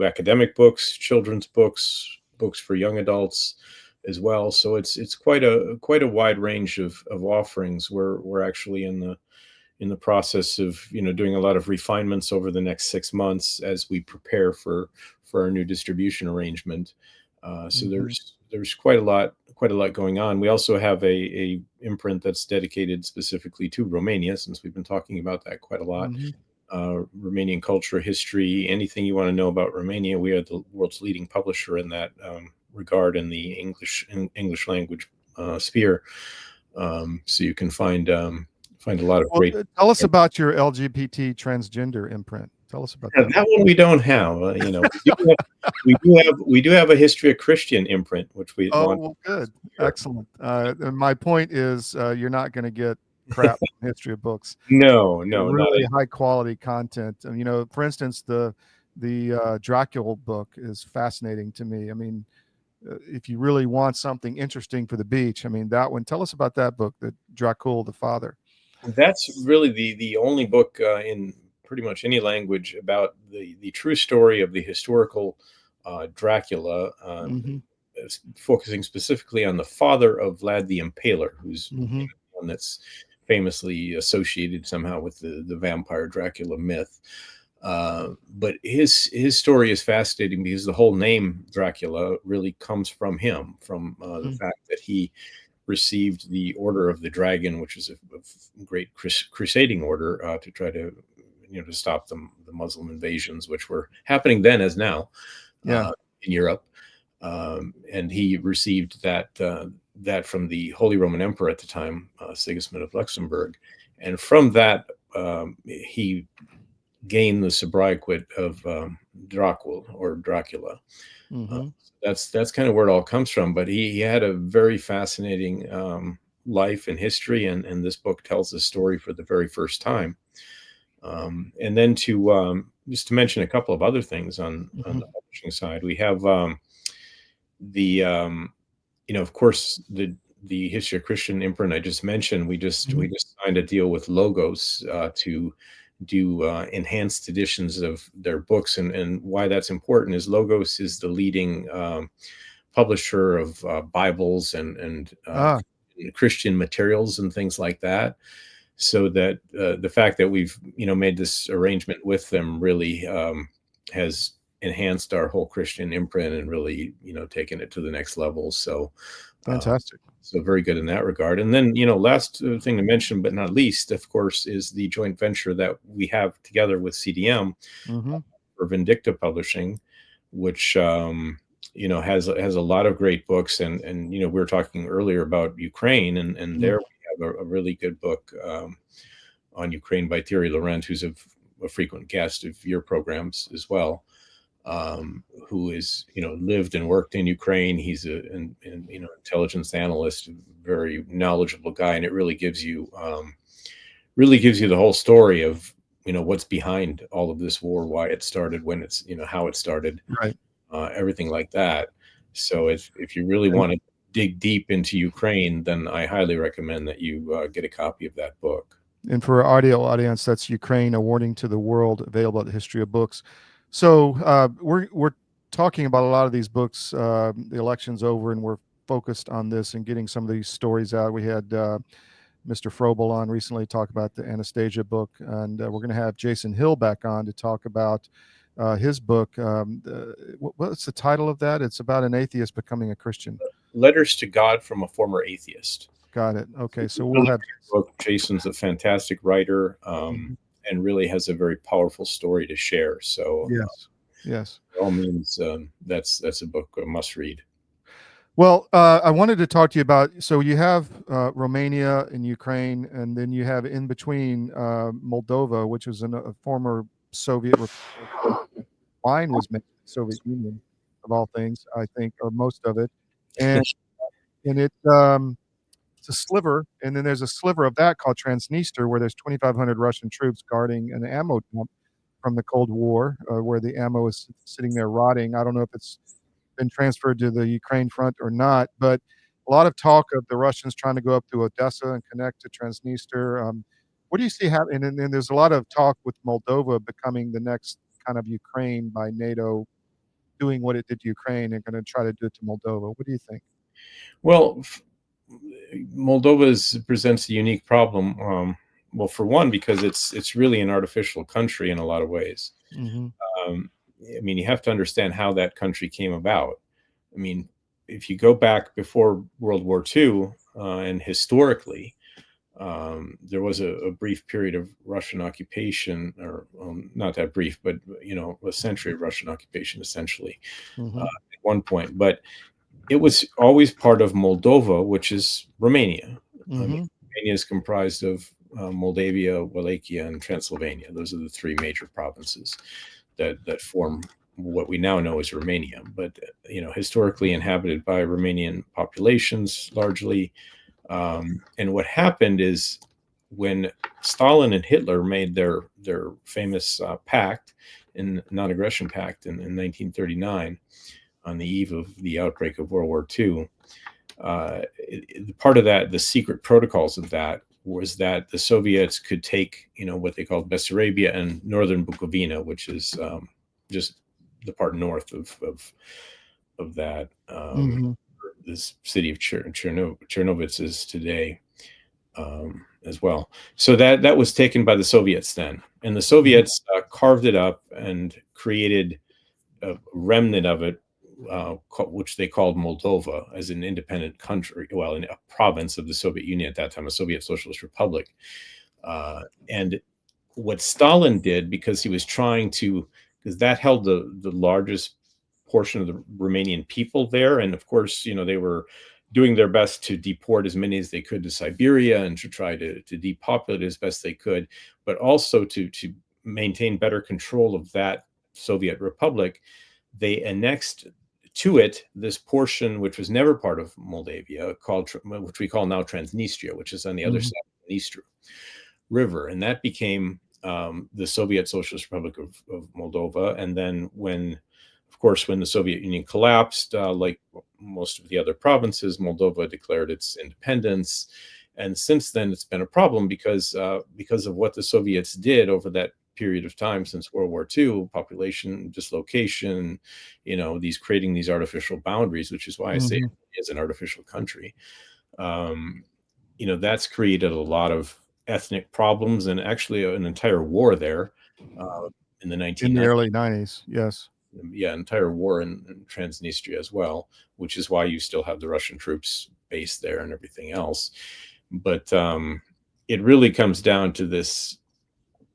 academic books, children's books, books for young adults as well. So it's quite a wide range of offerings. We're actually in the process of doing a lot of refinements over the next 6 months as we prepare for our new distribution arrangement. So there's quite a lot going on. We also have a imprint that's dedicated specifically to Romania, since we've been talking about that quite a lot. Romanian culture, history, anything you want to know about Romania. We are the world's leading publisher in that regard in the English language sphere. So you can find a lot of great. Tell us about your LGBT transgender imprint. Tell us about that. That one we don't have. We do have a history of Christian imprint, which we. Oh, well, good, excellent. And my point is, you're not going to get crap from History of Books. No, really high quality content. And, for instance, the Dracula book is fascinating to me. I mean, if you really want something interesting for the beach, that one. Tell us about that book, the Dracula the Father. That's really the only book in pretty much any language about the true story of the historical Dracula, focusing specifically on the father of Vlad the Impaler, who's one that's famously associated somehow with the vampire Dracula myth. But his story is fascinating because the whole name Dracula really comes from him, from the fact that he received the Order of the Dragon, which is a great crusading order to try to to stop the Muslim invasions, which were happening then as now in Europe. And he received that from the Holy Roman Emperor at the time, Sigismund of Luxembourg. And from that, he gained the sobriquet of Dracula. Mhm. That's kind of where it all comes from. But he had a very fascinating life and history, and this book tells the story for the very first time. And then to just to mention a couple of other things on the publishing side, we have of course, the History of Christian imprint I just mentioned. We just signed a deal with Logos to do enhanced editions of their books, and why that's important is Logos is the leading publisher of Bibles and Christian materials and things like that. So that the fact that we've made this arrangement with them really has enhanced our whole Christian imprint and really taken it to the next level. So Fantastic. So very good in that regard. And then last thing to mention, but not least, of course, is the joint venture that we have together with CDM for Vindicta Publishing, which has a lot of great books. And we were talking earlier about Ukraine, and there we have a really good book on Ukraine by Thierry Laurent, who's a frequent guest of your programs as well, who is lived and worked in Ukraine. He's an intelligence analyst, very knowledgeable guy, and it really gives you the whole story of what's behind all of this war, why it started, when it's how it started, right, everything like that. So if you really want to dig deep into Ukraine, then I highly recommend that you get a copy of that book. And for our audio audience, that's Ukraine, A Warning to the World, available at the History of Books. So we're talking about a lot of these books. The election's over, and we're focused on this and getting some of these stories out. We had Mr. Frobel on recently talk about the Anastasia book, and we're going to have Jason Hill back on to talk about his book. What's the title of that? It's about an atheist becoming a Christian. Letters to God from a Former Atheist. Got it. Okay, so we'll have book. Jason's a fantastic writer, and really has a very powerful story to share. So yes, by all means, that's a book a must read. Well, I wanted to talk to you about. So you have Romania and Ukraine, and then you have in between Moldova, which was a former Soviet republic. Wine was made in the Soviet Union, of all things, I think, or most of it, and it's a sliver, and then there's a sliver of that called Transnistria, where there's 2,500 Russian troops guarding an ammo dump from the Cold War, where the ammo is sitting there rotting. I don't know if it's been transferred to the Ukraine front or not, but a lot of talk of the Russians trying to go up to Odessa and connect to Transnistria. What do you see happening? And then there's a lot of talk with Moldova becoming the next kind of Ukraine by NATO, doing what it did to Ukraine and going to try to do it to Moldova. What do you think? Well, Moldova presents a unique problem. Well, for one, because it's really an artificial country in a lot of ways. I mean, you have to understand how that country came about. I mean, if you go back before World War II, and historically, there was a brief period of Russian occupation, or not that brief, but a century of Russian occupation, essentially, at one point. But it was always part of Moldova, which is Romania. Romania is comprised of Moldavia, Wallachia, and Transylvania. Those are the three major provinces that form what we now know as Romania. But historically inhabited by Romanian populations largely. And what happened is when Stalin and Hitler made their famous pact, non-aggression pact in 1939, on the eve of the outbreak of World War II, part of that, the secret protocols of that, was that the Soviets could take, what they called Bessarabia and northern Bukovina, which is just the part north of that. This city of Chernovitz is today as well. So that was taken by the Soviets then, and the Soviets carved it up and created a remnant of it, which they called Moldova, as an independent country, well, in a province of the Soviet Union at that time, a Soviet Socialist Republic. And what Stalin did, because he was trying to, because that held the largest portion of the Romanian people there, and of course, they were doing their best to deport as many as they could to Siberia and to try to depopulate as best they could, but also to maintain better control of that Soviet republic, they annexed to it this portion which was never part of Moldavia, which we call now Transnistria, which is on the other side of the Dniester River, and that became the Soviet Socialist Republic of Moldova. And then when the Soviet Union collapsed, like most of the other provinces, Moldova declared its independence. And since then, it's been a problem because of what the Soviets did over that period of time since World War II, population dislocation, creating these artificial boundaries, which is why I say it is an artificial country. That's created a lot of ethnic problems and actually an entire war there in the 1990s. In the early 90s, yes. Yeah, entire war in Transnistria as well, which is why you still have the Russian troops based there and everything else. But it really comes down to this,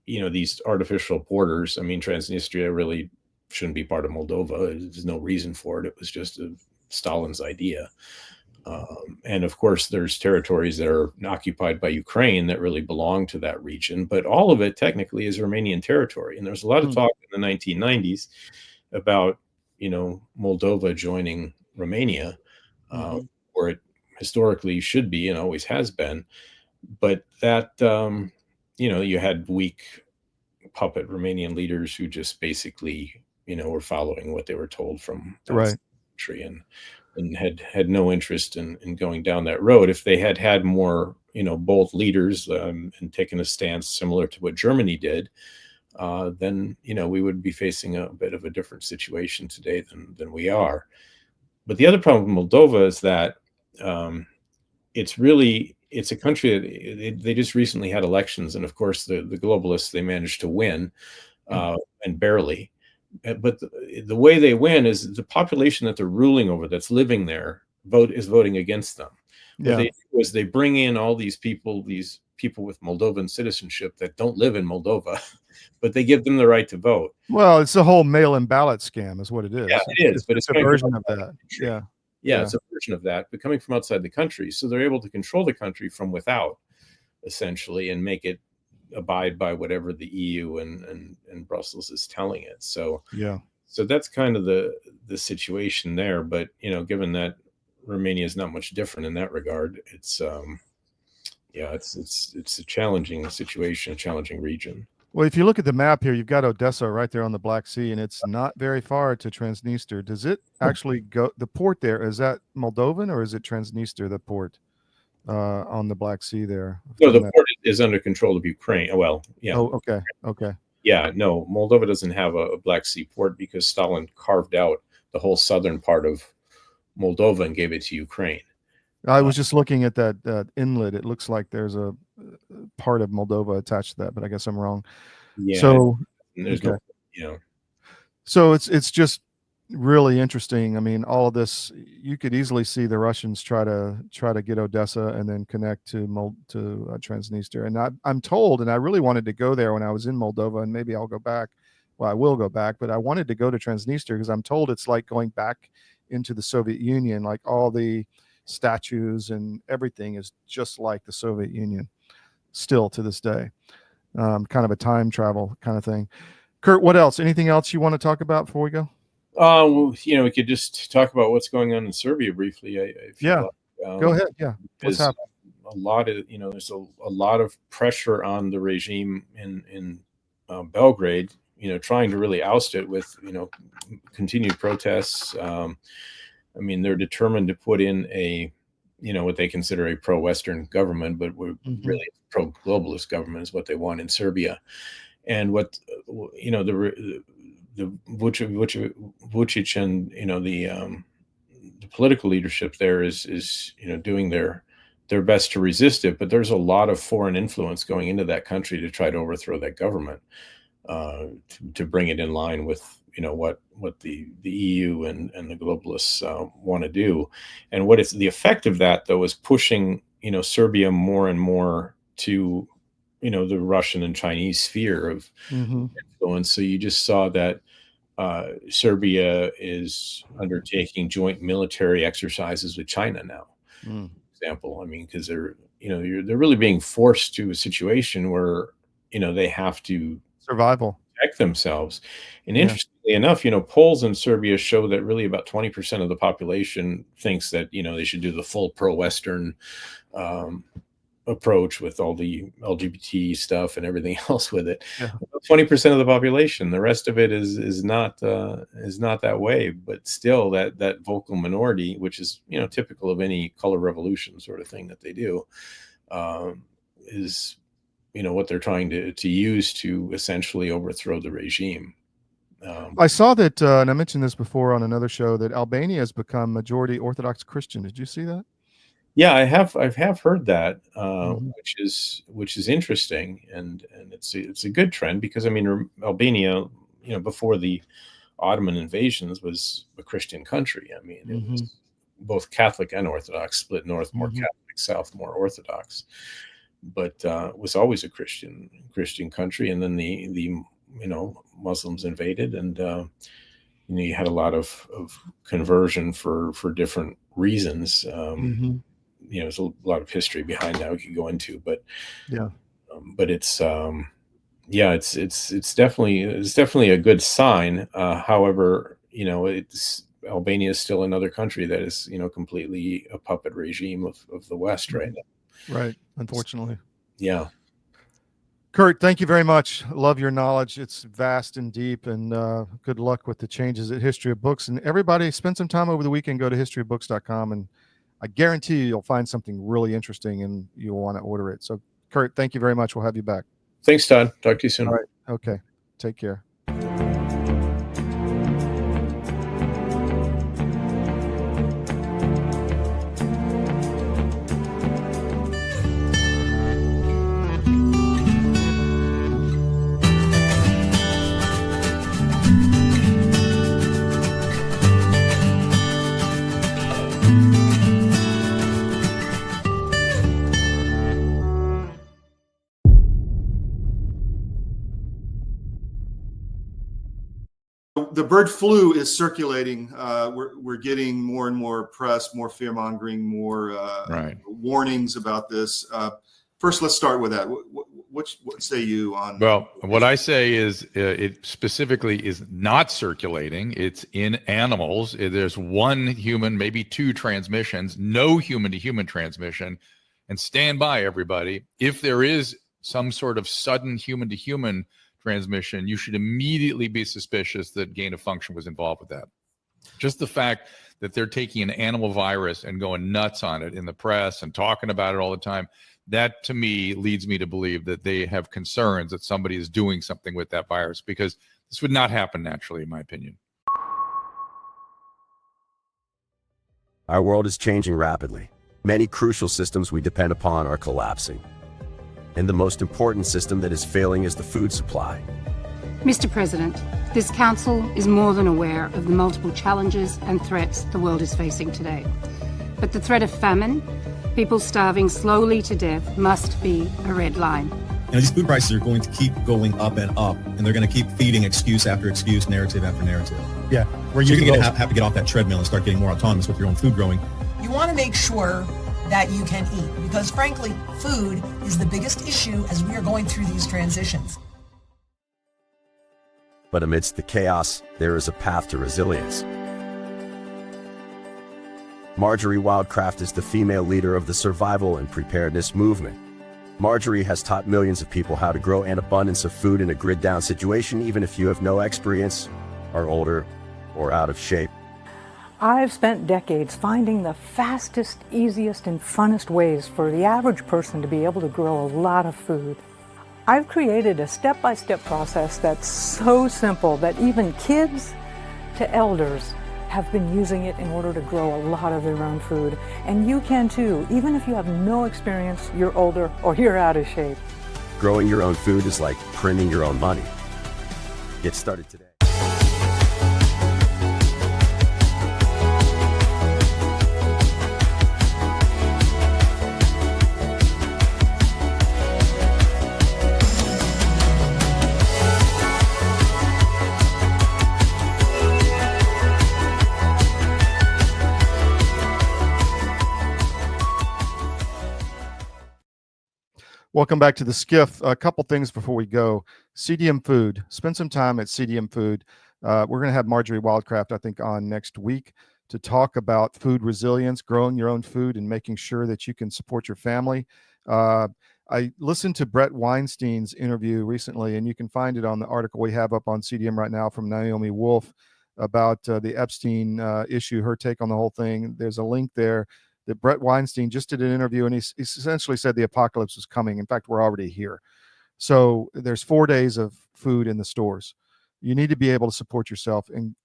these artificial borders. I mean, Transnistria really shouldn't be part of Moldova. There's no reason for it. It was just Stalin's idea. And of course, there's territories that are occupied by Ukraine that really belong to that region. But all of it technically is Romanian territory. And there's a lot of talk in the 1990s about, Moldova joining Romania, where it historically should be and always has been. But that, you had weak puppet Romanian leaders who just basically, were following what they were told from the country and had no interest in going down that road. If they had more, bold leaders and taken a stance similar to what Germany did, then, we would be facing a bit of a different situation today than we are. But the other problem with Moldova is that it's a country that they just recently had elections. And of course, the globalists, they managed to win and barely. But the way they win is the population that they're ruling over, that's living there, is voting against them. What they do is they bring in all these people with Moldovan citizenship that don't live in Moldova, but they give them the right to vote. Well, it's a whole mail-in ballot scam is what it is. Yeah, it is, but it's a version of that. Yeah, it's a version of that, but coming from outside the country. So they're able to control the country from without, essentially, and make it abide by whatever the EU and Brussels is telling it. So so that's kind of the situation there. But given that Romania is not much different in that regard, it's it's a challenging situation, a challenging region. Well, if you look at the map here, you've got Odessa right there on the Black Sea, and it's not very far to Transnistria. Does it actually go, the port there, is that Moldovan or is it Transnistria, the port on the Black Sea there? No, the port is under control of Ukraine. Well, yeah. Oh, okay. Yeah, no, Moldova doesn't have a Black Sea port because Stalin carved out the whole southern part of Moldova and gave it to Ukraine. I was just looking at that inlet. It looks like there's a part of Moldova attached to that, but I guess I'm wrong. Yeah. So there's So it's just really interesting. I mean, all of this, you could easily see the Russians try to get Odessa and then connect to Transnistria. And I'm told, and I really wanted to go there when I was in Moldova, and maybe I'll go back. Well, I will go back, but I wanted to go to Transnistria because I'm told it's like going back into the Soviet Union, like all the statues and everything is just like the Soviet Union still to this day. Kind of a time travel kind of thing. Kurt, what else? Anything else you want to talk about before we go? Well, we could just talk about what's going on in Serbia briefly. Go ahead. Yeah. What's happening? A lot of, there's a lot of pressure on the regime in Belgrade, trying to really oust it with, continued protests. I mean, they're determined to put in what they consider a pro-Western government, but we're really pro-globalist government is what they want in Serbia. And what, the Vučić and, the political leadership there is doing their best to resist it. But there's a lot of foreign influence going into that country to try to overthrow that government, to bring it in line with, what the EU and the globalists want to do. And what is the effect of that, though, is pushing, Serbia more and more to, the Russian and Chinese sphere of influence. So you just saw that Serbia is undertaking joint military exercises with China now, for example. I mean, because they're really being forced to a situation where, they have to survival protect themselves. And Yeah. interestingly enough, polls in Serbia show that really about 20% of the population thinks that, they should do the full pro-Western approach with all the LGBT stuff and everything else with it. Yeah. 20% of the population. The rest of it is not that way. But still, that vocal minority, which is typical of any color revolution sort of thing that they do, is what they're trying to use to essentially overthrow the regime. I saw that, and I mentioned this before on another show, that Albania has become majority Orthodox Christian. Did you see that? Yeah, I have heard that, Mhm. which is interesting, and it's a good trend because Albania, before the Ottoman invasions, was a Christian country. It was both Catholic and Orthodox, split north more Catholic, south more Orthodox, but was always a Christian country. And then the Muslims invaded, and you had a lot of conversion for different reasons. There's a lot of history behind that we could go into, but Yeah. but it's definitely a good sign. However, Albania is still another country that is completely a puppet regime of the West right now. Right. Unfortunately. Yeah. Kurt, thank you very much. Love your knowledge. It's vast and deep, and good luck with the changes at History of Books. And everybody, spend some time over the weekend. Go to historyofbooks.com, and I guarantee you'll find something really interesting, and you'll want to order it. So, Kurt, thank you very much. We'll have you back. Thanks, Todd. Talk to you soon. All right. Okay. Take care. The bird flu is circulating. We're getting more and more press, more fear mongering, more warnings about this. First, let's start with that. What say you on? Well, what I say is it specifically is not circulating. It's in animals. There's one human, maybe two transmissions, no human-to-human transmission. And stand by, everybody. If there is some sort of sudden human-to-human transmission, you should immediately be suspicious that gain of function was involved with that. Just the fact that they're taking an animal virus and going nuts on it in the press and talking about it all the time, that to me leads me to believe that they have concerns that somebody is doing something with that virus, because this would not happen naturally, in my opinion. Our world is changing rapidly. Many crucial systems we depend upon are collapsing. And the most important system that is failing is the food supply. Mr. President, this Council is more than aware of the multiple challenges and threats the world is facing today. But the threat of famine, people starving slowly to death, must be a red line. These food prices are going to keep going up and up, and they're going to keep feeding excuse after excuse, narrative after narrative. Yeah. You're going to have to get off that treadmill and start getting more autonomous with your own food growing. You want to make sure that you can eat, because frankly, food is the biggest issue as we are going through these transitions. But amidst the chaos, there is a path to resilience. Marjorie Wildcraft is the female leader of the survival and preparedness movement. Marjorie has taught millions of people how to grow an abundance of food in a grid-down situation, even if you have no experience, are older, or out of shape. I've spent decades finding the fastest, easiest, and funnest ways for the average person to be able to grow a lot of food. I've created a step-by-step process that's so simple that even kids to elders have been using it in order to grow a lot of their own food. And you can too, even if you have no experience, you're older, or you're out of shape. Growing your own food is like printing your own money. Get started today. Welcome back to the SCIF. A couple things before we go. CDM Food. Spend some time at CDM Food. We're going to have Marjorie Wildcraft, I think, on next week to talk about food resilience, growing your own food, and making sure that you can support your family. I listened to Brett Weinstein's interview recently, and you can find it on the article we have up on CDM right now from Naomi Wolf about the Epstein issue, her take on the whole thing. There's a link there that Brett Weinstein just did an interview, and he essentially said the apocalypse was coming. In fact, we're already here. So there's 4 days of food in the stores. You need to be able to support yourself and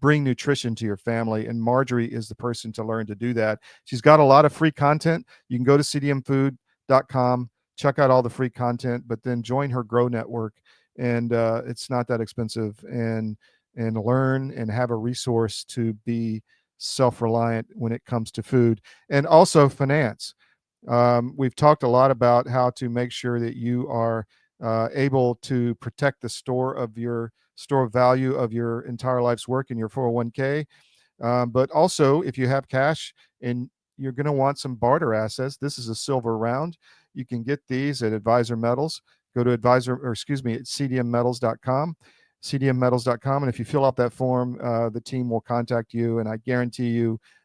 bring nutrition to your family. And Marjorie is the person to learn to do that. She's got a lot of free content. You can go to cdmfood.com, check out all the free content, but then join her Grow Network. And it's not that expensive, and learn and have a resource to be self-reliant when it comes to food and also finance. We've talked a lot about how to make sure that you are able to protect the store of value of your entire life's work in your 401k. But also, if you have cash and you're going to want some barter assets, this is a silver round. You can get these at Advisor Metals. Go to cdmmetals.com. cdmmetals.com, and if you fill out that form, the team will contact you, and I guarantee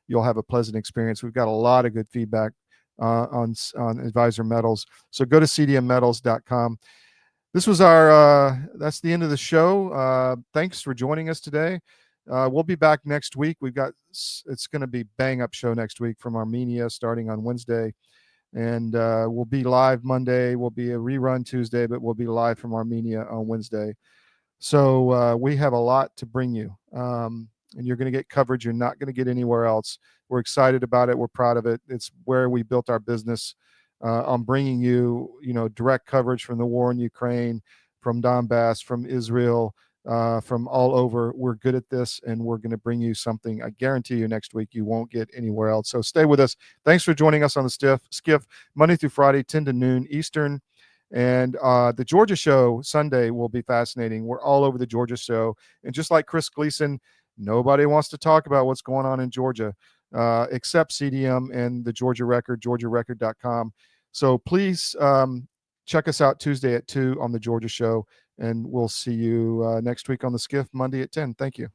you'll have a pleasant experience. We've got a lot of good feedback on Advisor Metals, so go to cdmmetals.com. This was that's the end of the show. Thanks for joining us today. We'll be back next week. It's going to be bang up show next week from Armenia starting on Wednesday, and we'll be live Monday. We'll be a rerun Tuesday, but we'll be live from Armenia on Wednesday. So we have a lot to bring you, and you're going to get coverage you're not going to get anywhere else. We're excited about it. We're proud of it. It's where we built our business on bringing you, direct coverage from the war in Ukraine, from Donbass, from Israel, from all over. We're good at this, and we're going to bring you something I guarantee you next week you won't get anywhere else. So stay with us. Thanks for joining us on the SCIF Monday through Friday, 10 to noon Eastern. And the Georgia show Sunday will be fascinating. We're all over the Georgia show. And just like Chris Gleason, nobody wants to talk about what's going on in Georgia except CDM and the Georgia Record, georgiarecord.com. So please check us out Tuesday at 2 on the Georgia show. And we'll see you next week on the SCIF Monday at 10. Thank you.